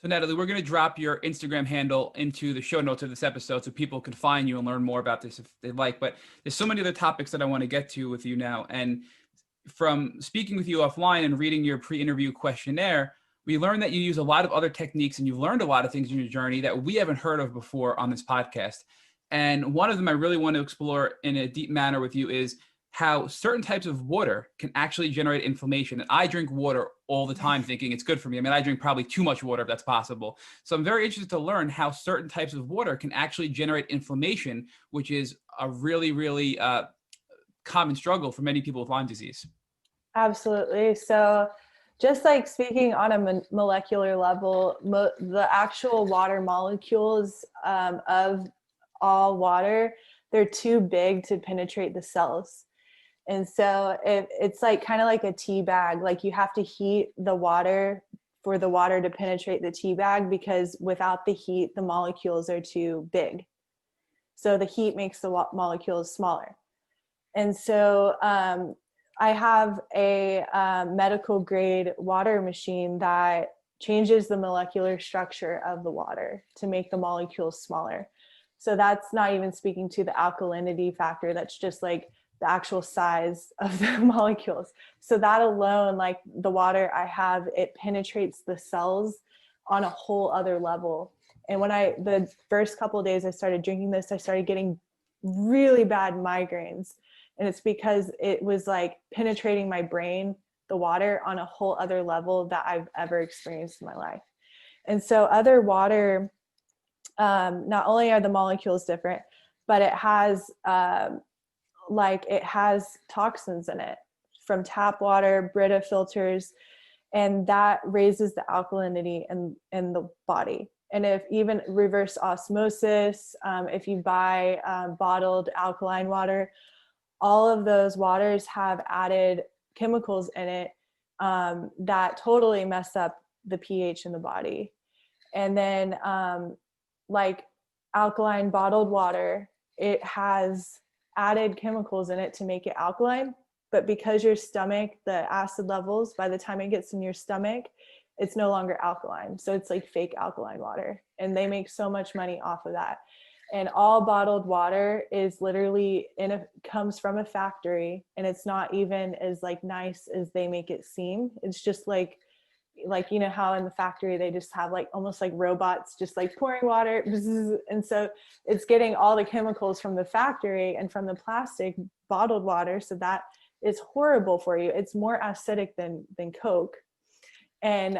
So Natalie, we're going to drop your Instagram handle into the show notes of this episode so people can find you and learn more about this if they'd like. But there's so many other topics that I want to get to with you now. And from speaking with you offline and reading your pre-interview questionnaire, we learned that you use a lot of other techniques and you've learned a lot of things in your journey that we haven't heard of before on this podcast. And one of them I really want to explore in a deep manner with you is how certain types of water can actually generate inflammation. And I drink water all the time thinking it's good for me. I mean, I drink probably too much water if that's possible. So I'm very interested to learn how certain types of water can actually generate inflammation, which is a really, really common struggle for many people with Lyme disease. Absolutely. So just like speaking on a molecular level, the actual water molecules of all water, they're too big to penetrate the cells. And so it's like kind of like a tea bag, like you have to heat the water for the water to penetrate the tea bag, because without the heat, the molecules are too big. So the heat makes the molecules smaller. And so I have a medical grade water machine that changes the molecular structure of the water to make the molecules smaller. So that's not even speaking to the alkalinity factor. That's just like the actual size of the molecules. So that alone, like the water I have, it penetrates the cells on a whole other level. And when the first couple of days I started drinking this, I started getting really bad migraines. And it's because it was like penetrating my brain, the water, on a whole other level that I've ever experienced in my life. And so other water, not only are the molecules different, but it has it has toxins in it from tap water, Brita filters, and that raises the alkalinity in the body. And if even reverse osmosis, if you buy bottled alkaline water, all of those waters have added chemicals in it that totally mess up the pH in the body. And then like alkaline bottled water, it has added chemicals in it to make it alkaline, but because your stomach, the acid levels, by the time it gets in your stomach, it's no longer alkaline. So it's like fake alkaline water, and they make so much money off of that. And all bottled water is literally comes from a factory, and it's not even as like nice as they make it seem. It's just like you know how in the factory they just have like almost like robots just like pouring water, and so it's getting all the chemicals from the factory and from the plastic bottled water, so that is horrible for you. It's more acidic than Coke. And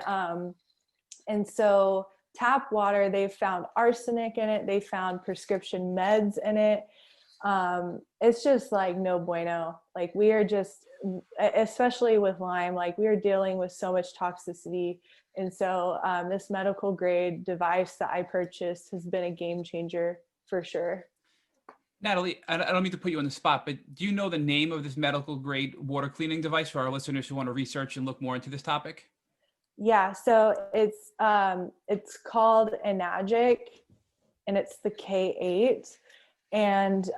so tap water, they've found arsenic in it, they found prescription meds in it. It's just like no bueno. Like we are just, especially with Lyme, like we are dealing with so much toxicity. And so this medical grade device that I purchased has been a game changer for sure. Natalie, I don't mean to put you on the spot, but do you know the name of this medical grade water cleaning device for our listeners who want to research and look more into this topic? Yeah, so it's called Enagic, and it's the K8. And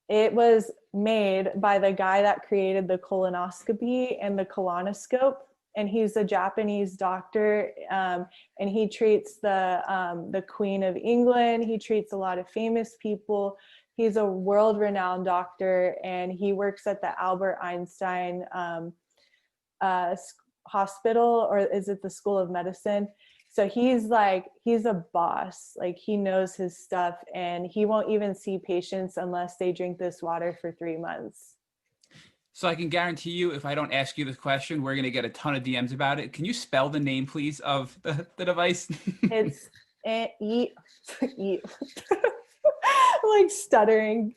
it was made by the guy that created the colonoscopy and the colonoscope, and he's a Japanese doctor, and he treats the Queen of England. He treats a lot of famous people. He's a world-renowned doctor, and he works at the Albert Einstein hospital, or is it the School of Medicine? So he's a boss. Like he knows his stuff, and he won't even see patients unless they drink this water for 3 months. So I can guarantee you, if I don't ask you this question, we're going to get a ton of DMs about it. Can you spell the name, please, of the device? It's like stuttering.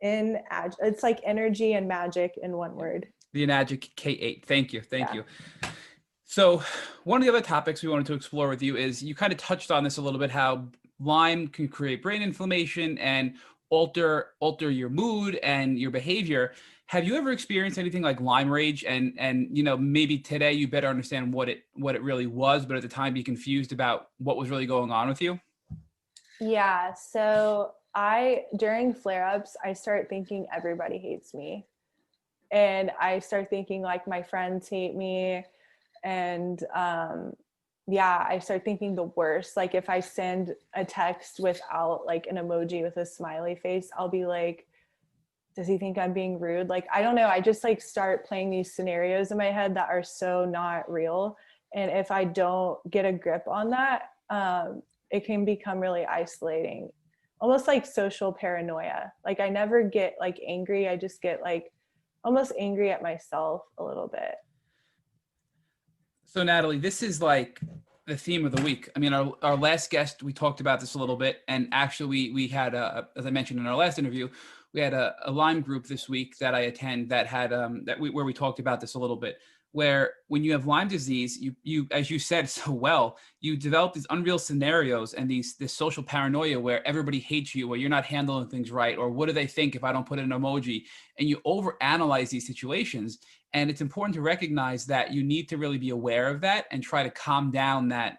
ENAGIC. It's like energy and magic in one word. The Enagic K8. Thank you. So one of the other topics we wanted to explore with you is, you kind of touched on this a little bit, how Lyme can create brain inflammation and alter your mood and your behavior. Have you ever experienced anything like Lyme rage? And you know, maybe today you better understand what it really was, but at the time be confused about what was really going on with you? Yeah. So during flare-ups, I start thinking everybody hates me. And I start thinking like my friends hate me. And I start thinking the worst. Like if I send a text without like an emoji with a smiley face, I'll be like, does he think I'm being rude? Like, I don't know. I just like start playing these scenarios in my head that are so not real. And if I don't get a grip on that, it can become really isolating, almost like social paranoia. Like I never get like angry. I just get like almost angry at myself a little bit. So Natalie, this is like the theme of the week. I mean, our last guest, we talked about this a little bit, and actually we had as I mentioned in our last interview, we had a Lyme group this week that I attend that had where we talked about this a little bit. Where when you have Lyme disease, you as you said so well, you develop these unreal scenarios and this social paranoia where everybody hates you, where you're not handling things right, or what do they think if I don't put an emoji, and you overanalyze these situations. And it's important to recognize that you need to really be aware of that and try to calm down that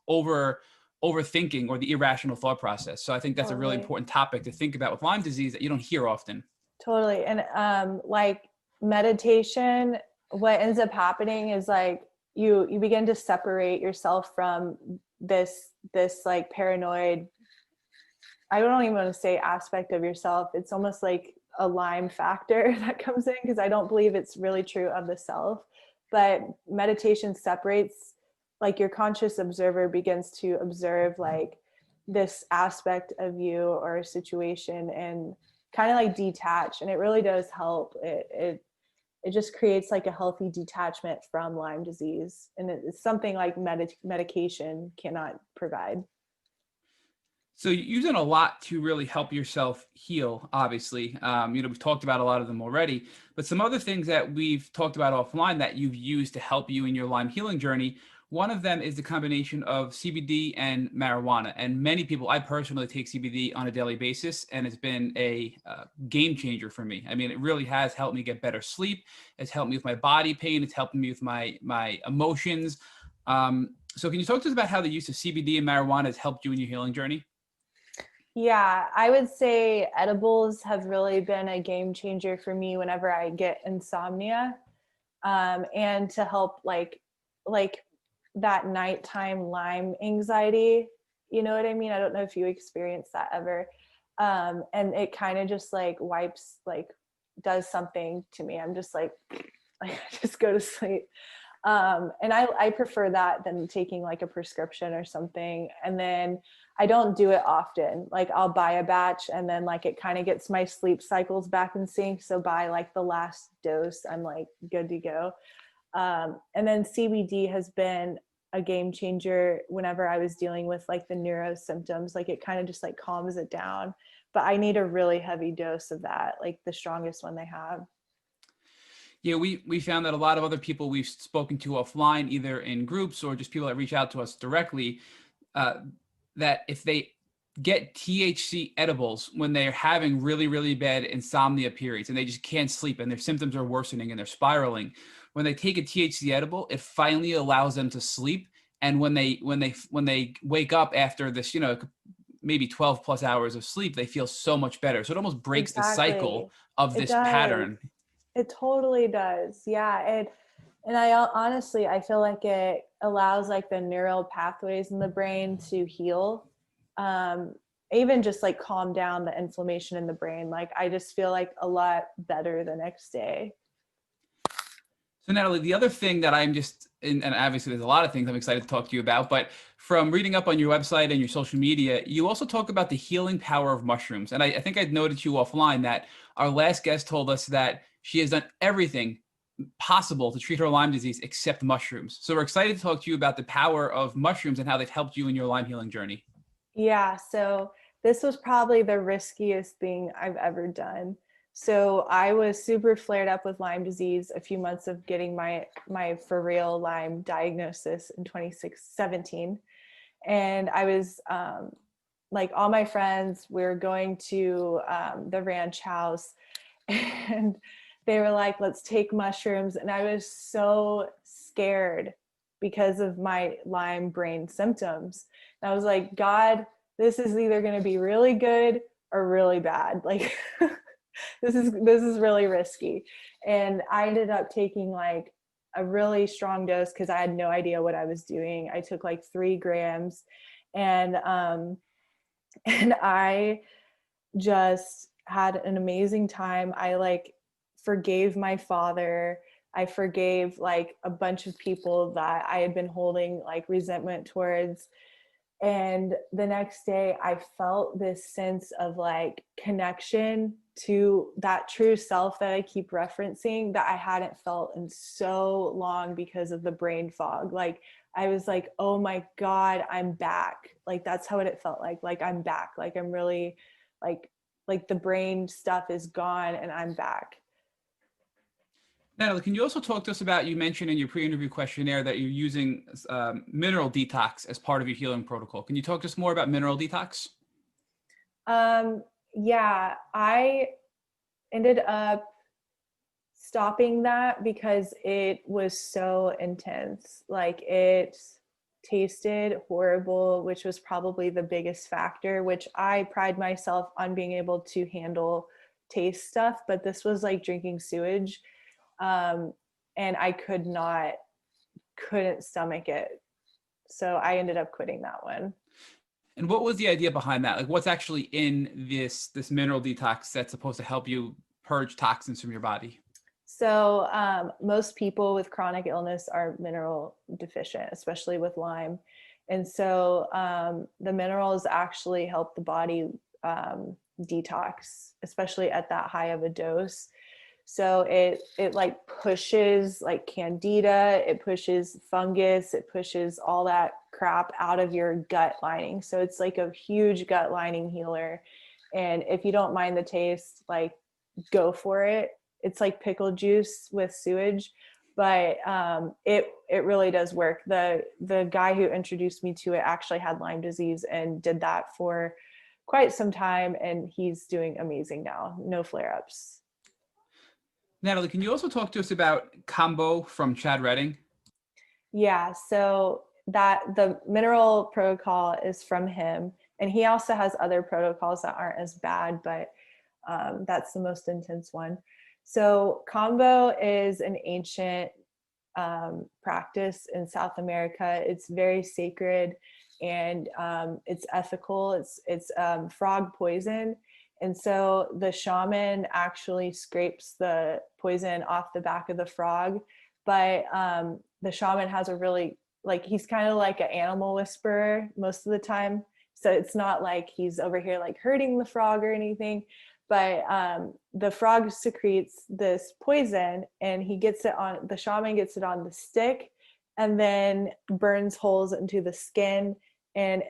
overthinking or the irrational thought process. So I think that's a really important topic to think about with Lyme disease that you don't hear often. Totally. And like meditation, what ends up happening is like you begin to separate yourself from this like paranoid, I don't even want to say aspect of yourself. It's almost like a Lyme factor that comes in, because I don't believe it's really true of the self. But meditation separates, like your conscious observer begins to observe like this aspect of you or a situation and kind of like detach. And it really does help. It just creates like a healthy detachment from Lyme disease. And it's something like medication cannot provide. So you've done a lot to really help yourself heal, obviously. We've talked about a lot of them already, but some other things that we've talked about offline that you've used to help you in your Lyme healing journey. One of them is the combination of CBD and marijuana. And many people, I personally take CBD on a daily basis, and it's been a game changer for me. I mean, it really has helped me get better sleep. It's helped me with my body pain. It's helped me with my emotions. So can you talk to us about how the use of CBD and marijuana has helped you in your healing journey? Yeah, I would say edibles have really been a game changer for me whenever I get insomnia, and to help like that nighttime Lyme anxiety. You know what I mean? I don't know if you experienced that ever. And it kind of just like wipes, like does something to me. I'm just like I just go to sleep. And I prefer that than taking like a prescription or something. And then I don't do it often. Like I'll buy a batch and then like it kind of gets my sleep cycles back in sync. So by like the last dose, I'm like good to go. And then CBD has been a game changer whenever I was dealing with like the neuro symptoms. Like it kind of just like calms it down. But I need a really heavy dose of that, like the strongest one they have. Yeah, we found that a lot of other people we've spoken to offline, either in groups or just people that reach out to us directly, that if they get THC edibles when they're having really, really bad insomnia periods and they just can't sleep and their symptoms are worsening and they're spiraling, when they take a THC edible, it finally allows them to sleep. And when they wake up after this, maybe 12 plus hours of sleep, they feel so much better. So it almost breaks the cycle of this pattern. It totally does. Yeah. And I honestly, I feel like it allows like the neural pathways in the brain to heal. Even just like calm down the inflammation in the brain. Like I just feel like a lot better the next day. So Natalie, the other thing that and obviously there's a lot of things I'm excited to talk to you about, but from reading up on your website and your social media, you also talk about the healing power of mushrooms. And I think I'd noted to you offline that our last guest told us that she has done everything possible to treat her Lyme disease except mushrooms. So we're excited to talk to you about the power of mushrooms and how they've helped you in your Lyme healing journey. Yeah. So this was probably the riskiest thing I've ever done. So I was super flared up with Lyme disease a few months of getting my for real Lyme diagnosis in 2017. And I was like all my friends, we were going to the ranch house and they were like, let's take mushrooms. And I was so scared because of my Lyme brain symptoms. And I was like, God, this is either going to be really good or really bad. Like this is really risky. And I ended up taking like a really strong dose because I had no idea what I was doing. I took like 3 grams and I just had an amazing time. I like forgave my father. I forgave like a bunch of people that I had been holding like resentment towards. And the next day I felt this sense of like connection to that true self that I keep referencing that I hadn't felt in so long because of the brain fog. Like I was like, oh my God, I'm back. Like that's how it felt like I'm back. Like I'm really like the brain stuff is gone and I'm back. Natalie, can you also talk to us about, you mentioned in your pre-interview questionnaire that you're using mineral detox as part of your healing protocol. Can you talk to us more about mineral detox? Yeah, I ended up stopping that because it was so intense. Like it tasted horrible, which was probably the biggest factor, which I pride myself on being able to handle taste stuff, but this was like drinking sewage. And I couldn't stomach it. So I ended up quitting that one. And what was the idea behind that? Like what's actually in this mineral detox that's supposed to help you purge toxins from your body? So most people with chronic illness are mineral deficient, especially with Lyme. And so the minerals actually help the body detox, especially at that high of a dose. So it like pushes like candida, it pushes fungus, it pushes all that crap out of your gut lining. So it's like a huge gut lining healer. And if you don't mind the taste, like go for it. It's like pickle juice with sewage, but it really does work. The guy who introduced me to it actually had Lyme disease and did that for quite some time, and he's doing amazing now. No flare-ups. Natalie, can you also talk to us about Combo from Chad Redding? Yeah, so that the mineral protocol is from him, and he also has other protocols that aren't as bad, but that's the most intense one. So Combo is an ancient practice in South America. It's very sacred and it's ethical. It's frog poison. And so the shaman actually scrapes the poison off the back of the frog. But the shaman has a really, like, he's kind of like an animal whisperer most of the time. So it's not like he's over here like hurting the frog or anything. But the frog secretes this poison and the shaman gets it on the stick and then burns holes into the skin and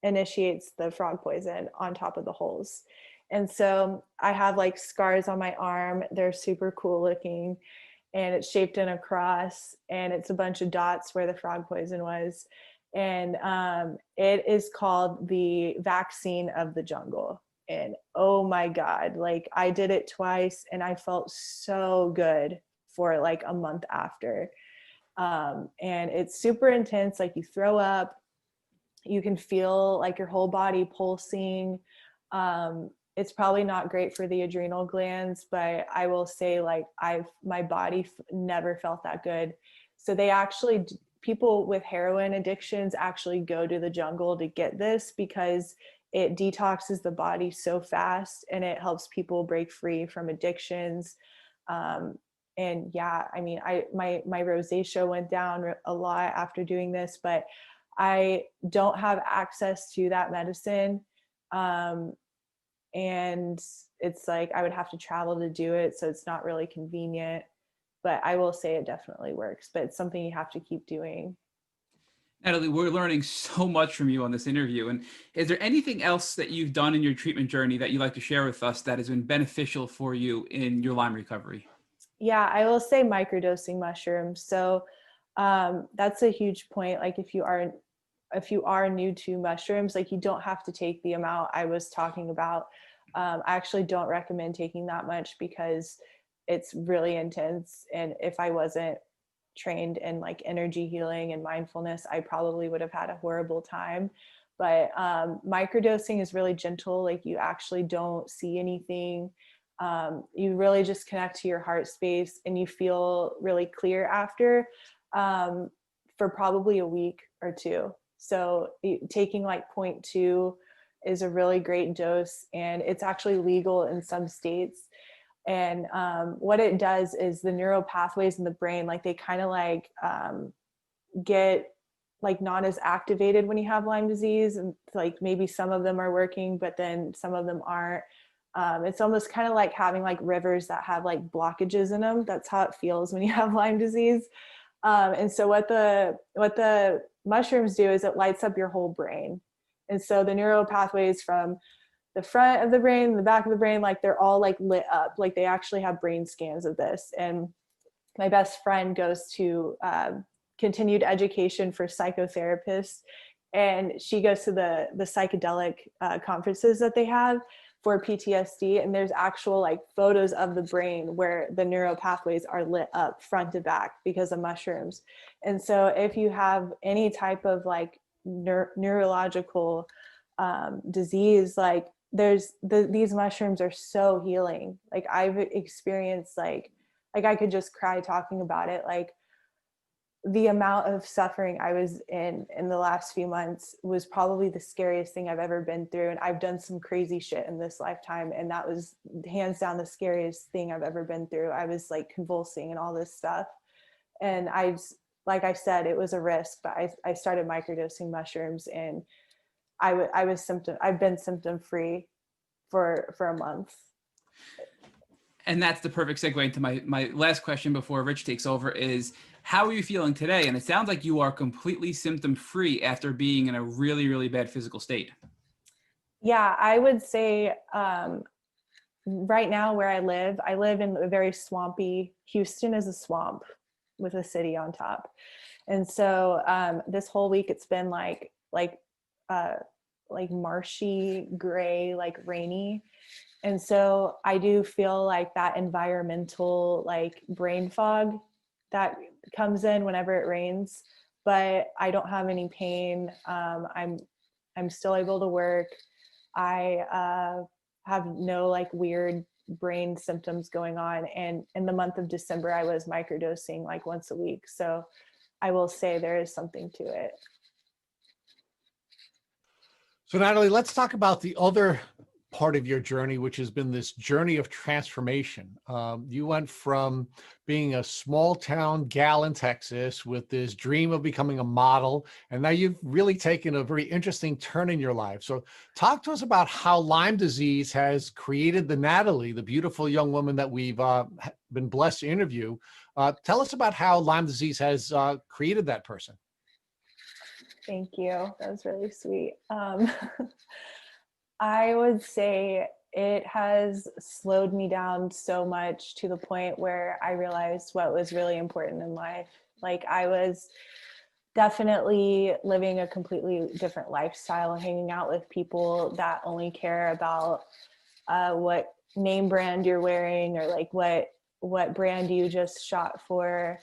initiates the frog poison on top of the holes. And so I have like scars on my arm. They're super cool looking and it's shaped in a cross and it's a bunch of dots where the frog poison was. And it is called the vaccine of the jungle. And oh my God, like I did it twice and I felt so good for like a month after. And it's super intense. Like you throw up, you can feel like your whole body pulsing. It's probably not great for the adrenal glands, but I will say like my body never felt that good. So people with heroin addictions actually go to the jungle to get this because it detoxes the body so fast and it helps people break free from addictions. And yeah, I mean, my rosacea went down a lot after doing this, but I don't have access to that medicine. And it's like, I would have to travel to do it. So it's not really convenient, but I will say it definitely works, but it's something you have to keep doing. Natalie, we're learning so much from you on this interview. And is there anything else that you've done in your treatment journey that you'd like to share with us that has been beneficial for you in your Lyme recovery? Yeah, I will say microdosing mushrooms. So that's a huge point. Like if you are new to mushrooms, like you don't have to take the amount I was talking about. I actually don't recommend taking that much because it's really intense. And if I wasn't trained in like energy healing and mindfulness, I probably would have had a horrible time. But microdosing is really gentle. Like you actually don't see anything. You really just connect to your heart space and you feel really clear after for probably a week or two. So taking like 0.2 is a really great dose and it's actually legal in some states. And what it does is the neural pathways in the brain, like they kind of like get like not as activated when you have Lyme disease, and like maybe some of them are working, but then some of them aren't. It's almost kind of like having like rivers that have like blockages in them. That's how it feels when you have Lyme disease. And so what the mushrooms do is it lights up your whole brain. And so the neural pathways from the front of the brain, the back of the brain, like they're all like lit up. Like they actually have brain scans of this. And my best friend goes to continued education for psychotherapists, and she goes to the psychedelic conferences that they have for PTSD, and there's actual like photos of the brain where the neural pathways are lit up front to back because of mushrooms. And so if you have any type of like neurological disease, like these mushrooms are so healing. Like I've experienced like I could just cry talking about it. Like the amount of suffering I was in the last few months was probably the scariest thing I've ever been through. And I've done some crazy shit in this lifetime, and that was hands down the scariest thing I've ever been through. I was like convulsing and all this stuff. And like I said, it was a risk, but I started microdosing mushrooms, and I've been symptom free for a month. And that's the perfect segue into my last question before Rich takes over is, how are you feeling today? And it sounds like you are completely symptom free after being in a really, really bad physical state. Yeah, I would say right now where I live in a very swampy, Houston is a swamp with a city on top. And so this whole week it's been like marshy, gray, like rainy. And so I do feel like that environmental like brain fog that comes in whenever it rains, but I don't have any pain. I'm still able to work. I have no like weird brain symptoms going on. And in the month of December, I was microdosing like once a week. So I will say there is something to it. So Natalie, let's talk about the other part of your journey, which has been this journey of transformation. You went from being a small town gal in Texas with this dream of becoming a model, and now you've really taken a very interesting turn in your life. So talk to us about how Lyme disease has created the Natalie, the beautiful young woman that we've been blessed to interview. Tell us about how Lyme disease has created that person. Thank you. That was really sweet. I would say it has slowed me down so much to the point where I realized what was really important in life. Like I was definitely living a completely different lifestyle, hanging out with people that only care about what name brand you're wearing, or like what brand you just shot for,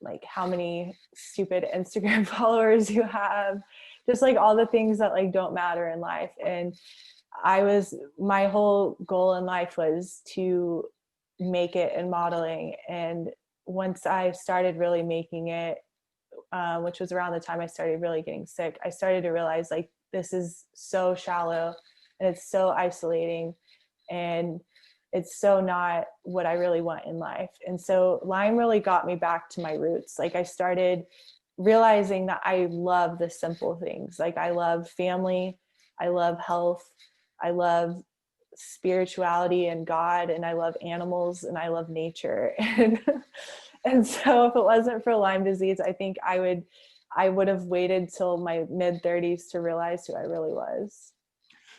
like how many stupid Instagram followers you have, just like all the things that like don't matter in life. And my whole goal in life was to make it in modeling. And once I started really making it, which was around the time I started really getting sick, I started to realize like this is so shallow and it's so isolating, and it's so not what I really want in life. And so Lyme really got me back to my roots. Like I started realizing that I love the simple things. Like I love family, I love health, I love spirituality and God, and I love animals, and I love nature. And so if it wasn't for Lyme disease, I think I would have waited till my mid-30s to realize who I really was.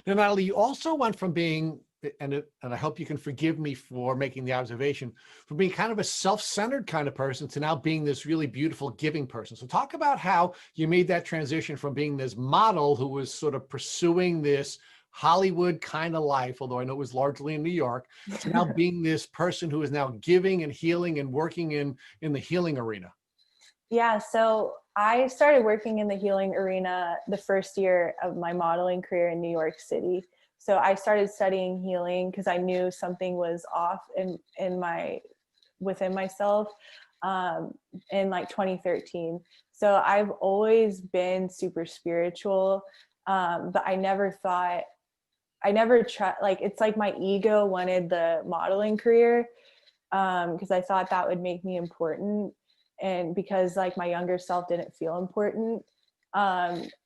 Now, Natalie, you also went from being, and I hope you can forgive me for making the observation, from being kind of a self-centered kind of person to now being this really beautiful giving person. So talk about how you made that transition from being this model who was sort of pursuing this Hollywood kind of life, although I know it was largely in New York, to now being this person who is now giving and healing and working in the healing arena. Yeah, so I started working in the healing arena the first year of my modeling career in New York City. So I started studying healing because I knew something was off within myself in like 2013. So I've always been super spiritual, but I never tried, like, it's like my ego wanted the modeling career because I thought that would make me important. and because like my younger self didn't feel important,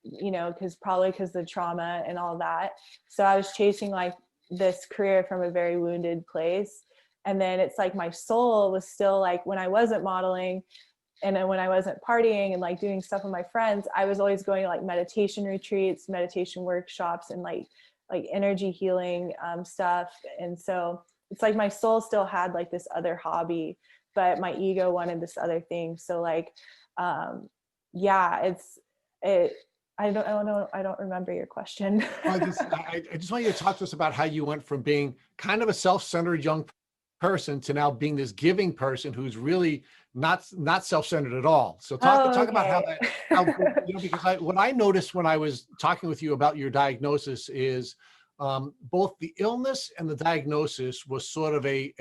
you know, because the trauma and all that. So I was chasing like this career from a very wounded place. And then it's like my soul was still like, when I wasn't modeling and then when I wasn't partying and like doing stuff with my friends, I was always going to like meditation retreats, meditation workshops, and like energy healing stuff. And so it's like my soul still had like this other hobby, but my ego wanted this other thing. So like, yeah, I don't remember your question. I just want you to talk to us about how you went from being kind of a self-centered young person to now being this giving person who's really not self-centered at all. So talk about how that, you know, because what I noticed when I was talking with you about your diagnosis is both the illness and the diagnosis was sort of a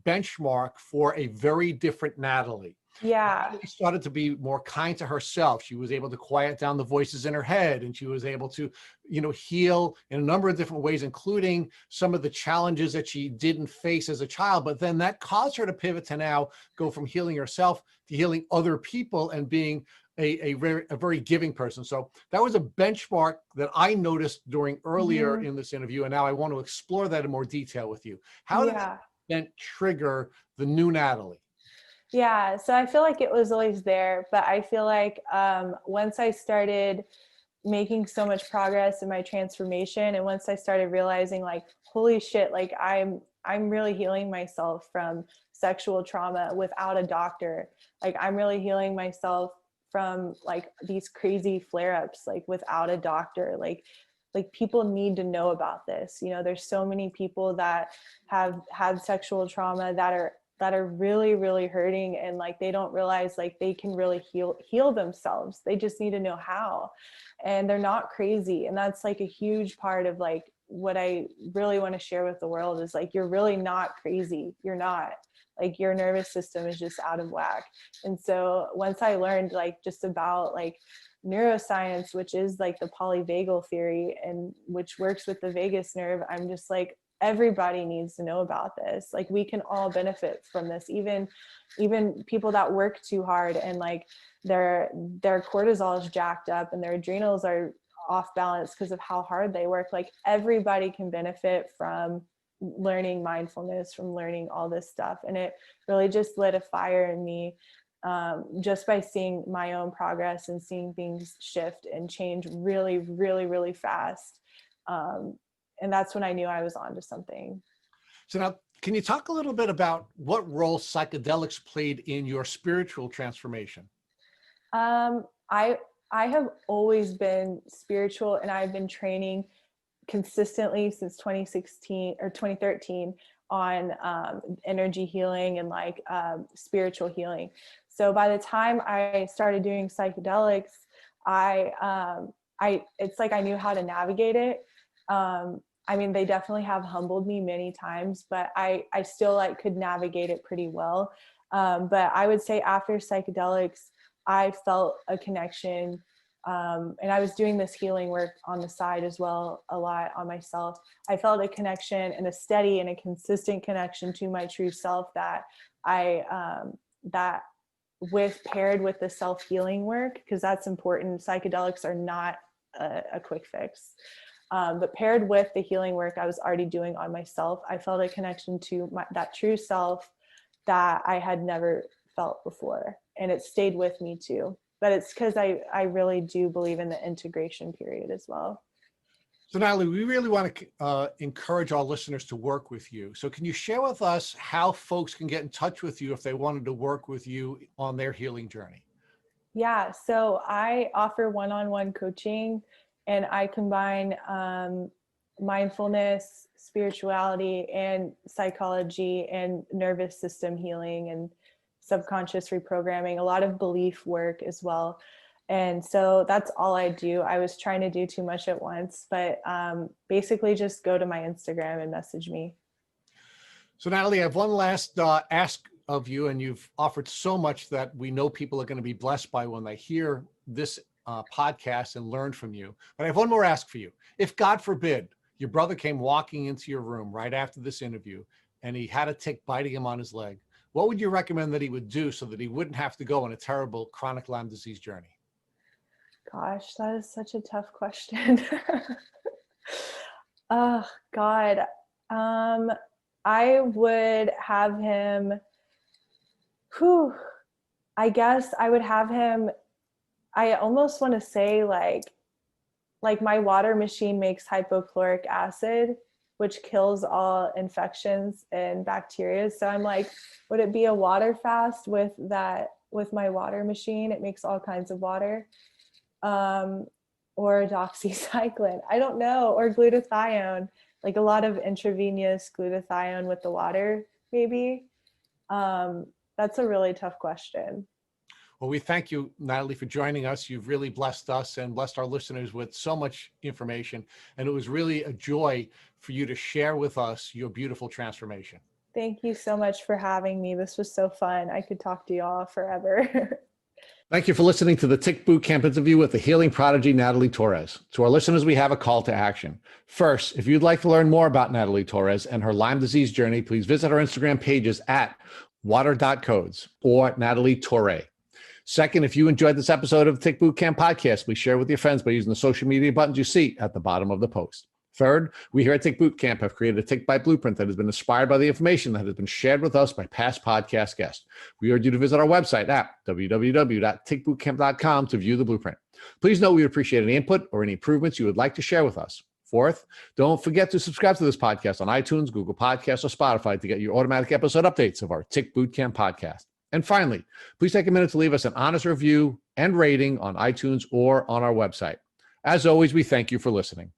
benchmark for a very different Natalie. Yeah. Natalie started to be more kind to herself. She was able to quiet down the voices in her head, and she was able to, you know, heal in a number of different ways, including some of the challenges that she didn't face as a child. But then that caused her to pivot to now go from healing herself to healing other people and being a very giving person. So that was a benchmark that I noticed during earlier in this interview. And now I want to explore that in more detail with you. How did that event trigger the new Natalie? Yeah, so I feel like it was always there, but I feel like once I started making so much progress in my transformation, and once I started realizing like, holy shit, like I'm really healing myself from sexual trauma without a doctor. Like I'm really healing myself from like these crazy flare-ups, like without a doctor. Like people need to know about this. You know, there's so many people that have had sexual trauma that are really, really hurting, and like they don't realize like they can really heal themselves. They just need to know how, and they're not crazy. And that's like a huge part of like what I really want to share with the world is like, you're really not crazy. You're not. Like your nervous system is just out of whack. And so once I learned like just about like neuroscience, which is like the polyvagal theory and which works with the vagus nerve, I'm just like, everybody needs to know about this. Like we can all benefit from this, even people that work too hard and like their cortisol is jacked up and their adrenals are off balance because of how hard they work. Like everybody can benefit from learning mindfulness, from learning all this stuff. And it really just lit a fire in me, just by seeing my own progress and seeing things shift and change really, really, really fast. And that's when I knew I was onto something. So now, can you talk a little bit about what role psychedelics played in your spiritual transformation? I have always been spiritual, and I've been training consistently since 2016 or 2013 on energy healing and like spiritual healing. So by the time I started doing psychedelics, it's like I knew how to navigate it. I mean, they definitely have humbled me many times, but I still like could navigate it pretty well. But I would say after psychedelics, I felt a connection. And I was doing this healing work on the side as well, a lot on myself. I felt a connection and a steady and a consistent connection to my true self that paired with the self-healing work, because that's important. Psychedelics are not a quick fix. But paired with the healing work I was already doing on myself, I felt a connection to that true self that I had never felt before. And it stayed with me too. But it's because I really do believe in the integration period as well. So Natalie, we really want to encourage our listeners to work with you. So can you share with us how folks can get in touch with you if they wanted to work with you on their healing journey? Yeah, so I offer one-on-one coaching, and I combine mindfulness, spirituality, and psychology and nervous system healing and subconscious reprogramming, a lot of belief work as well. And so that's all I do. I was trying to do too much at once, but basically just go to my Instagram and message me. So Natalie, I have one last ask of you, and you've offered so much that we know people are going to be blessed by when they hear this podcast and learn from you. But I have one more ask for you. If God forbid, your brother came walking into your room right after this interview and he had a tick biting him on his leg, what would you recommend that he would do so that he wouldn't have to go on a terrible chronic Lyme disease journey? Gosh, that is such a tough question. Oh God. I would have him, I guess I would have him, I almost want to say like my water machine makes hypochloric acid, which kills all infections and bacteria. So I'm like, would it be a water fast with my water machine? It makes all kinds of water. Or doxycycline, I don't know, or glutathione, like a lot of intravenous glutathione with the water, maybe. That's a really tough question. Well, we thank you, Natalie, for joining us. You've really blessed us and blessed our listeners with so much information. And it was really a joy for you to share with us your beautiful transformation. Thank you so much for having me. This was so fun. I could talk to y'all forever. Thank you for listening to the Tick Boot Camp interview with the Healing Prodigy, Natalie Torres. To our listeners, we have a call to action. First, if you'd like to learn more about Natalie Torres and her Lyme disease journey, please visit our Instagram pages at water.codes or Natalie Torres. Second, if you enjoyed this episode of the Tick Boot Camp podcast, please share with your friends by using the social media buttons you see at the bottom of the post. Third, we here at Tick Boot Camp have created a Tick Bite Blueprint that has been inspired by the information that has been shared with us by past podcast guests. We urge you to visit our website at www.tickbootcamp.com to view the blueprint. Please note we would appreciate any input or any improvements you would like to share with us. Fourth, don't forget to subscribe to this podcast on iTunes, Google Podcasts, or Spotify to get your automatic episode updates of our Tick Boot Camp podcast. And finally, please take a minute to leave us an honest review and rating on iTunes or on our website. As always, we thank you for listening.